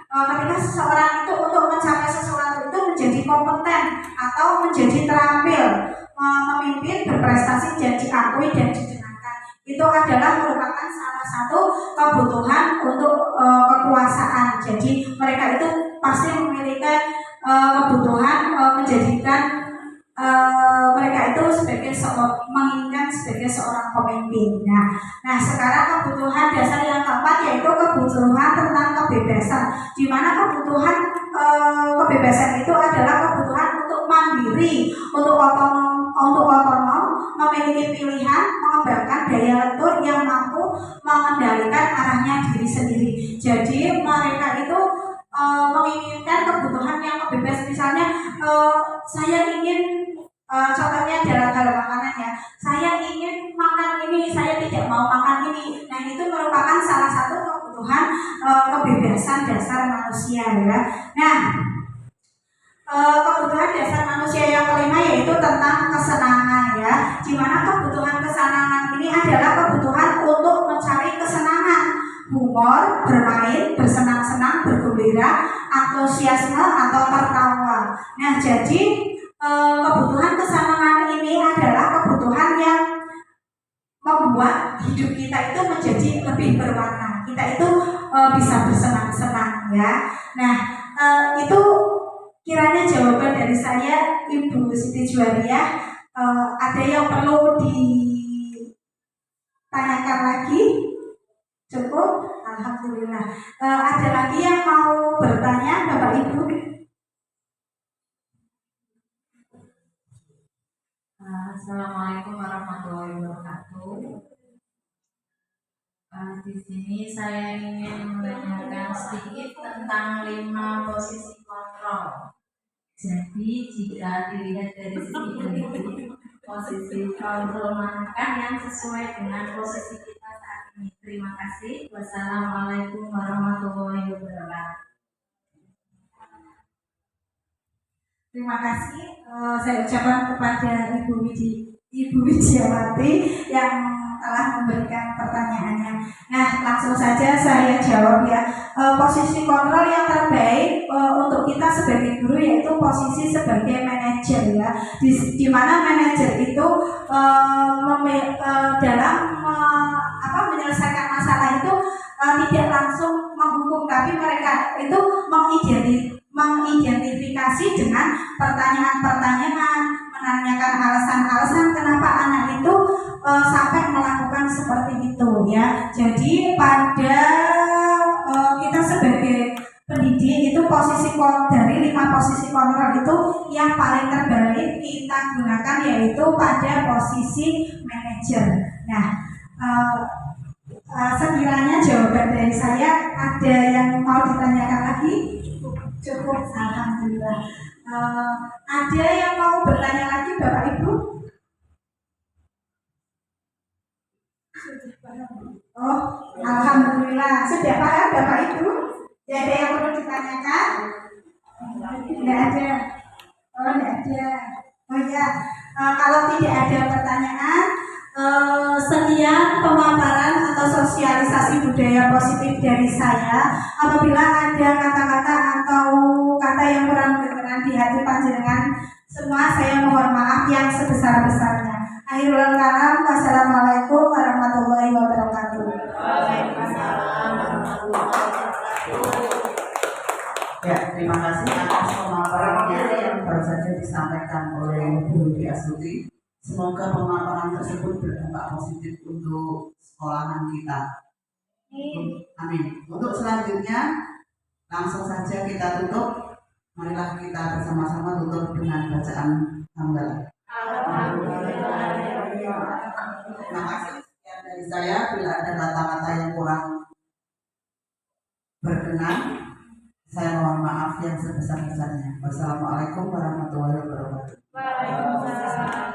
ketika seseorang itu untuk mencapai sesuatu itu menjadi kompeten atau menjadi terampil, memimpin, berprestasi dan diakui dan didengarkan. Itu adalah merupakan salah satu kebutuhan untuk kekuasaan. Jadi mereka itu pasti memiliki kebutuhan menjadikan mereka itu sebagai menginginkan sebagai seorang pemimpin. Nah, sekarang kebutuhan dasar yang keempat yaitu kebutuhan tentang kebebasan, di mana kebutuhan kebebasan itu adalah kebutuhan untuk mandiri, untuk otonom, memiliki pilihan, mengembangkan daya lentur yang mampu mengendalikan arahnya diri sendiri. Jadi mereka itu menginginkan kebutuhan yang kebebasan. Misalnya saya ingin contohnya dalam hal makanan ya, saya ingin makan ini, saya tidak mau makan ini. Nah, itu merupakan salah satu kebutuhan kebebasan dasar manusia ya. Nah, kebutuhan dasar manusia yang kelima yaitu tentang kesenangan ya, di mana kebutuhan kesenangan ini adalah kebutuhan untuk mencari kesenangan, humor, bermain, bersenang-senang, bergembira, antusiasme atau tertawa. Nah, jadi kebutuhan kesenangan ini adalah kebutuhan yang membuat hidup kita itu menjadi lebih berwarna. Kita itu bisa bersenang-senang ya. Nah, itu kiranya jawaban dari saya, Ibu Siti Juwariah. Ada yang perlu ditanyakan lagi? Cukup? Alhamdulillah. Ada lagi yang mau bertanya, Bapak Ibu? Assalamualaikum warahmatullahi wabarakatuh. Di sini saya ingin menanyakan sedikit tentang 5 posisi kontrol. Jadi jika dilihat dari segi bentuk, posisi kontrol manakah yang sesuai dengan posisi kita saat ini? Terima kasih. Wassalamualaikum warahmatullahi wabarakatuh. Terima kasih. Saya ucapkan kepada Ibu Widiawati yang telah memberikan pertanyaannya. Nah, langsung saja saya jawab ya. Posisi kontrol yang terbaik untuk kita sebagai guru yaitu posisi sebagai manajer ya. Di mana manajer itu dalam menyelesaikan masalah itu tidak langsung menghukum, tapi mereka itu mengidentifikasi dengan pertanyaan-pertanyaan, menanyakan alasan-alasan kenapa anak itu sampai melakukan seperti itu ya. Jadi pada kita sebagai pendidik itu posisi dari 5 posisi kontrol itu yang paling terbaik kita gunakan yaitu pada posisi manajer. Nah, sekiranya jawaban dari saya ada yang mau ditanyakan lagi? Cukup, alhamdulillah. Ada yang mau bertanya lagi, Bapak Ibu? Oh, alhamdulillah. Sudah paham, Bapak Ibu? Tidak ada yang perlu ditanyakan? Tidak ada. Oh, tidak ada. Oh ya, kalau tidak ada pertanyaan, sekian pemaparan atau sosialisasi budaya positif dari saya. Apabila ada kata-kata atau kata yang kurang berkenan di hati panjenengan semua, saya mohon maaf yang sebesar-besarnya. Akhirul kalam, wassalamualaikum warahmatullahi wabarakatuh. Waalaikumsalam warahmatullahi wabarakatuh. Ya, terima kasih atas pemaparannya yang baru saja disampaikan oleh Bu Widiastuti. Semoga pemaparan tersebut berdampak positif untuk sekolahan kita. Amin. Untuk selanjutnya, langsung saja kita tutup. Marilah kita bersama-sama tutup dengan bacaan hamdalah. Terima kasih. Sekian dari saya. Bila ada kata-kata yang kurang berkenan, saya mohon maaf yang sebesar-besarnya. Wassalamualaikum warahmatullahi wabarakatuh. Waalaikumsalam.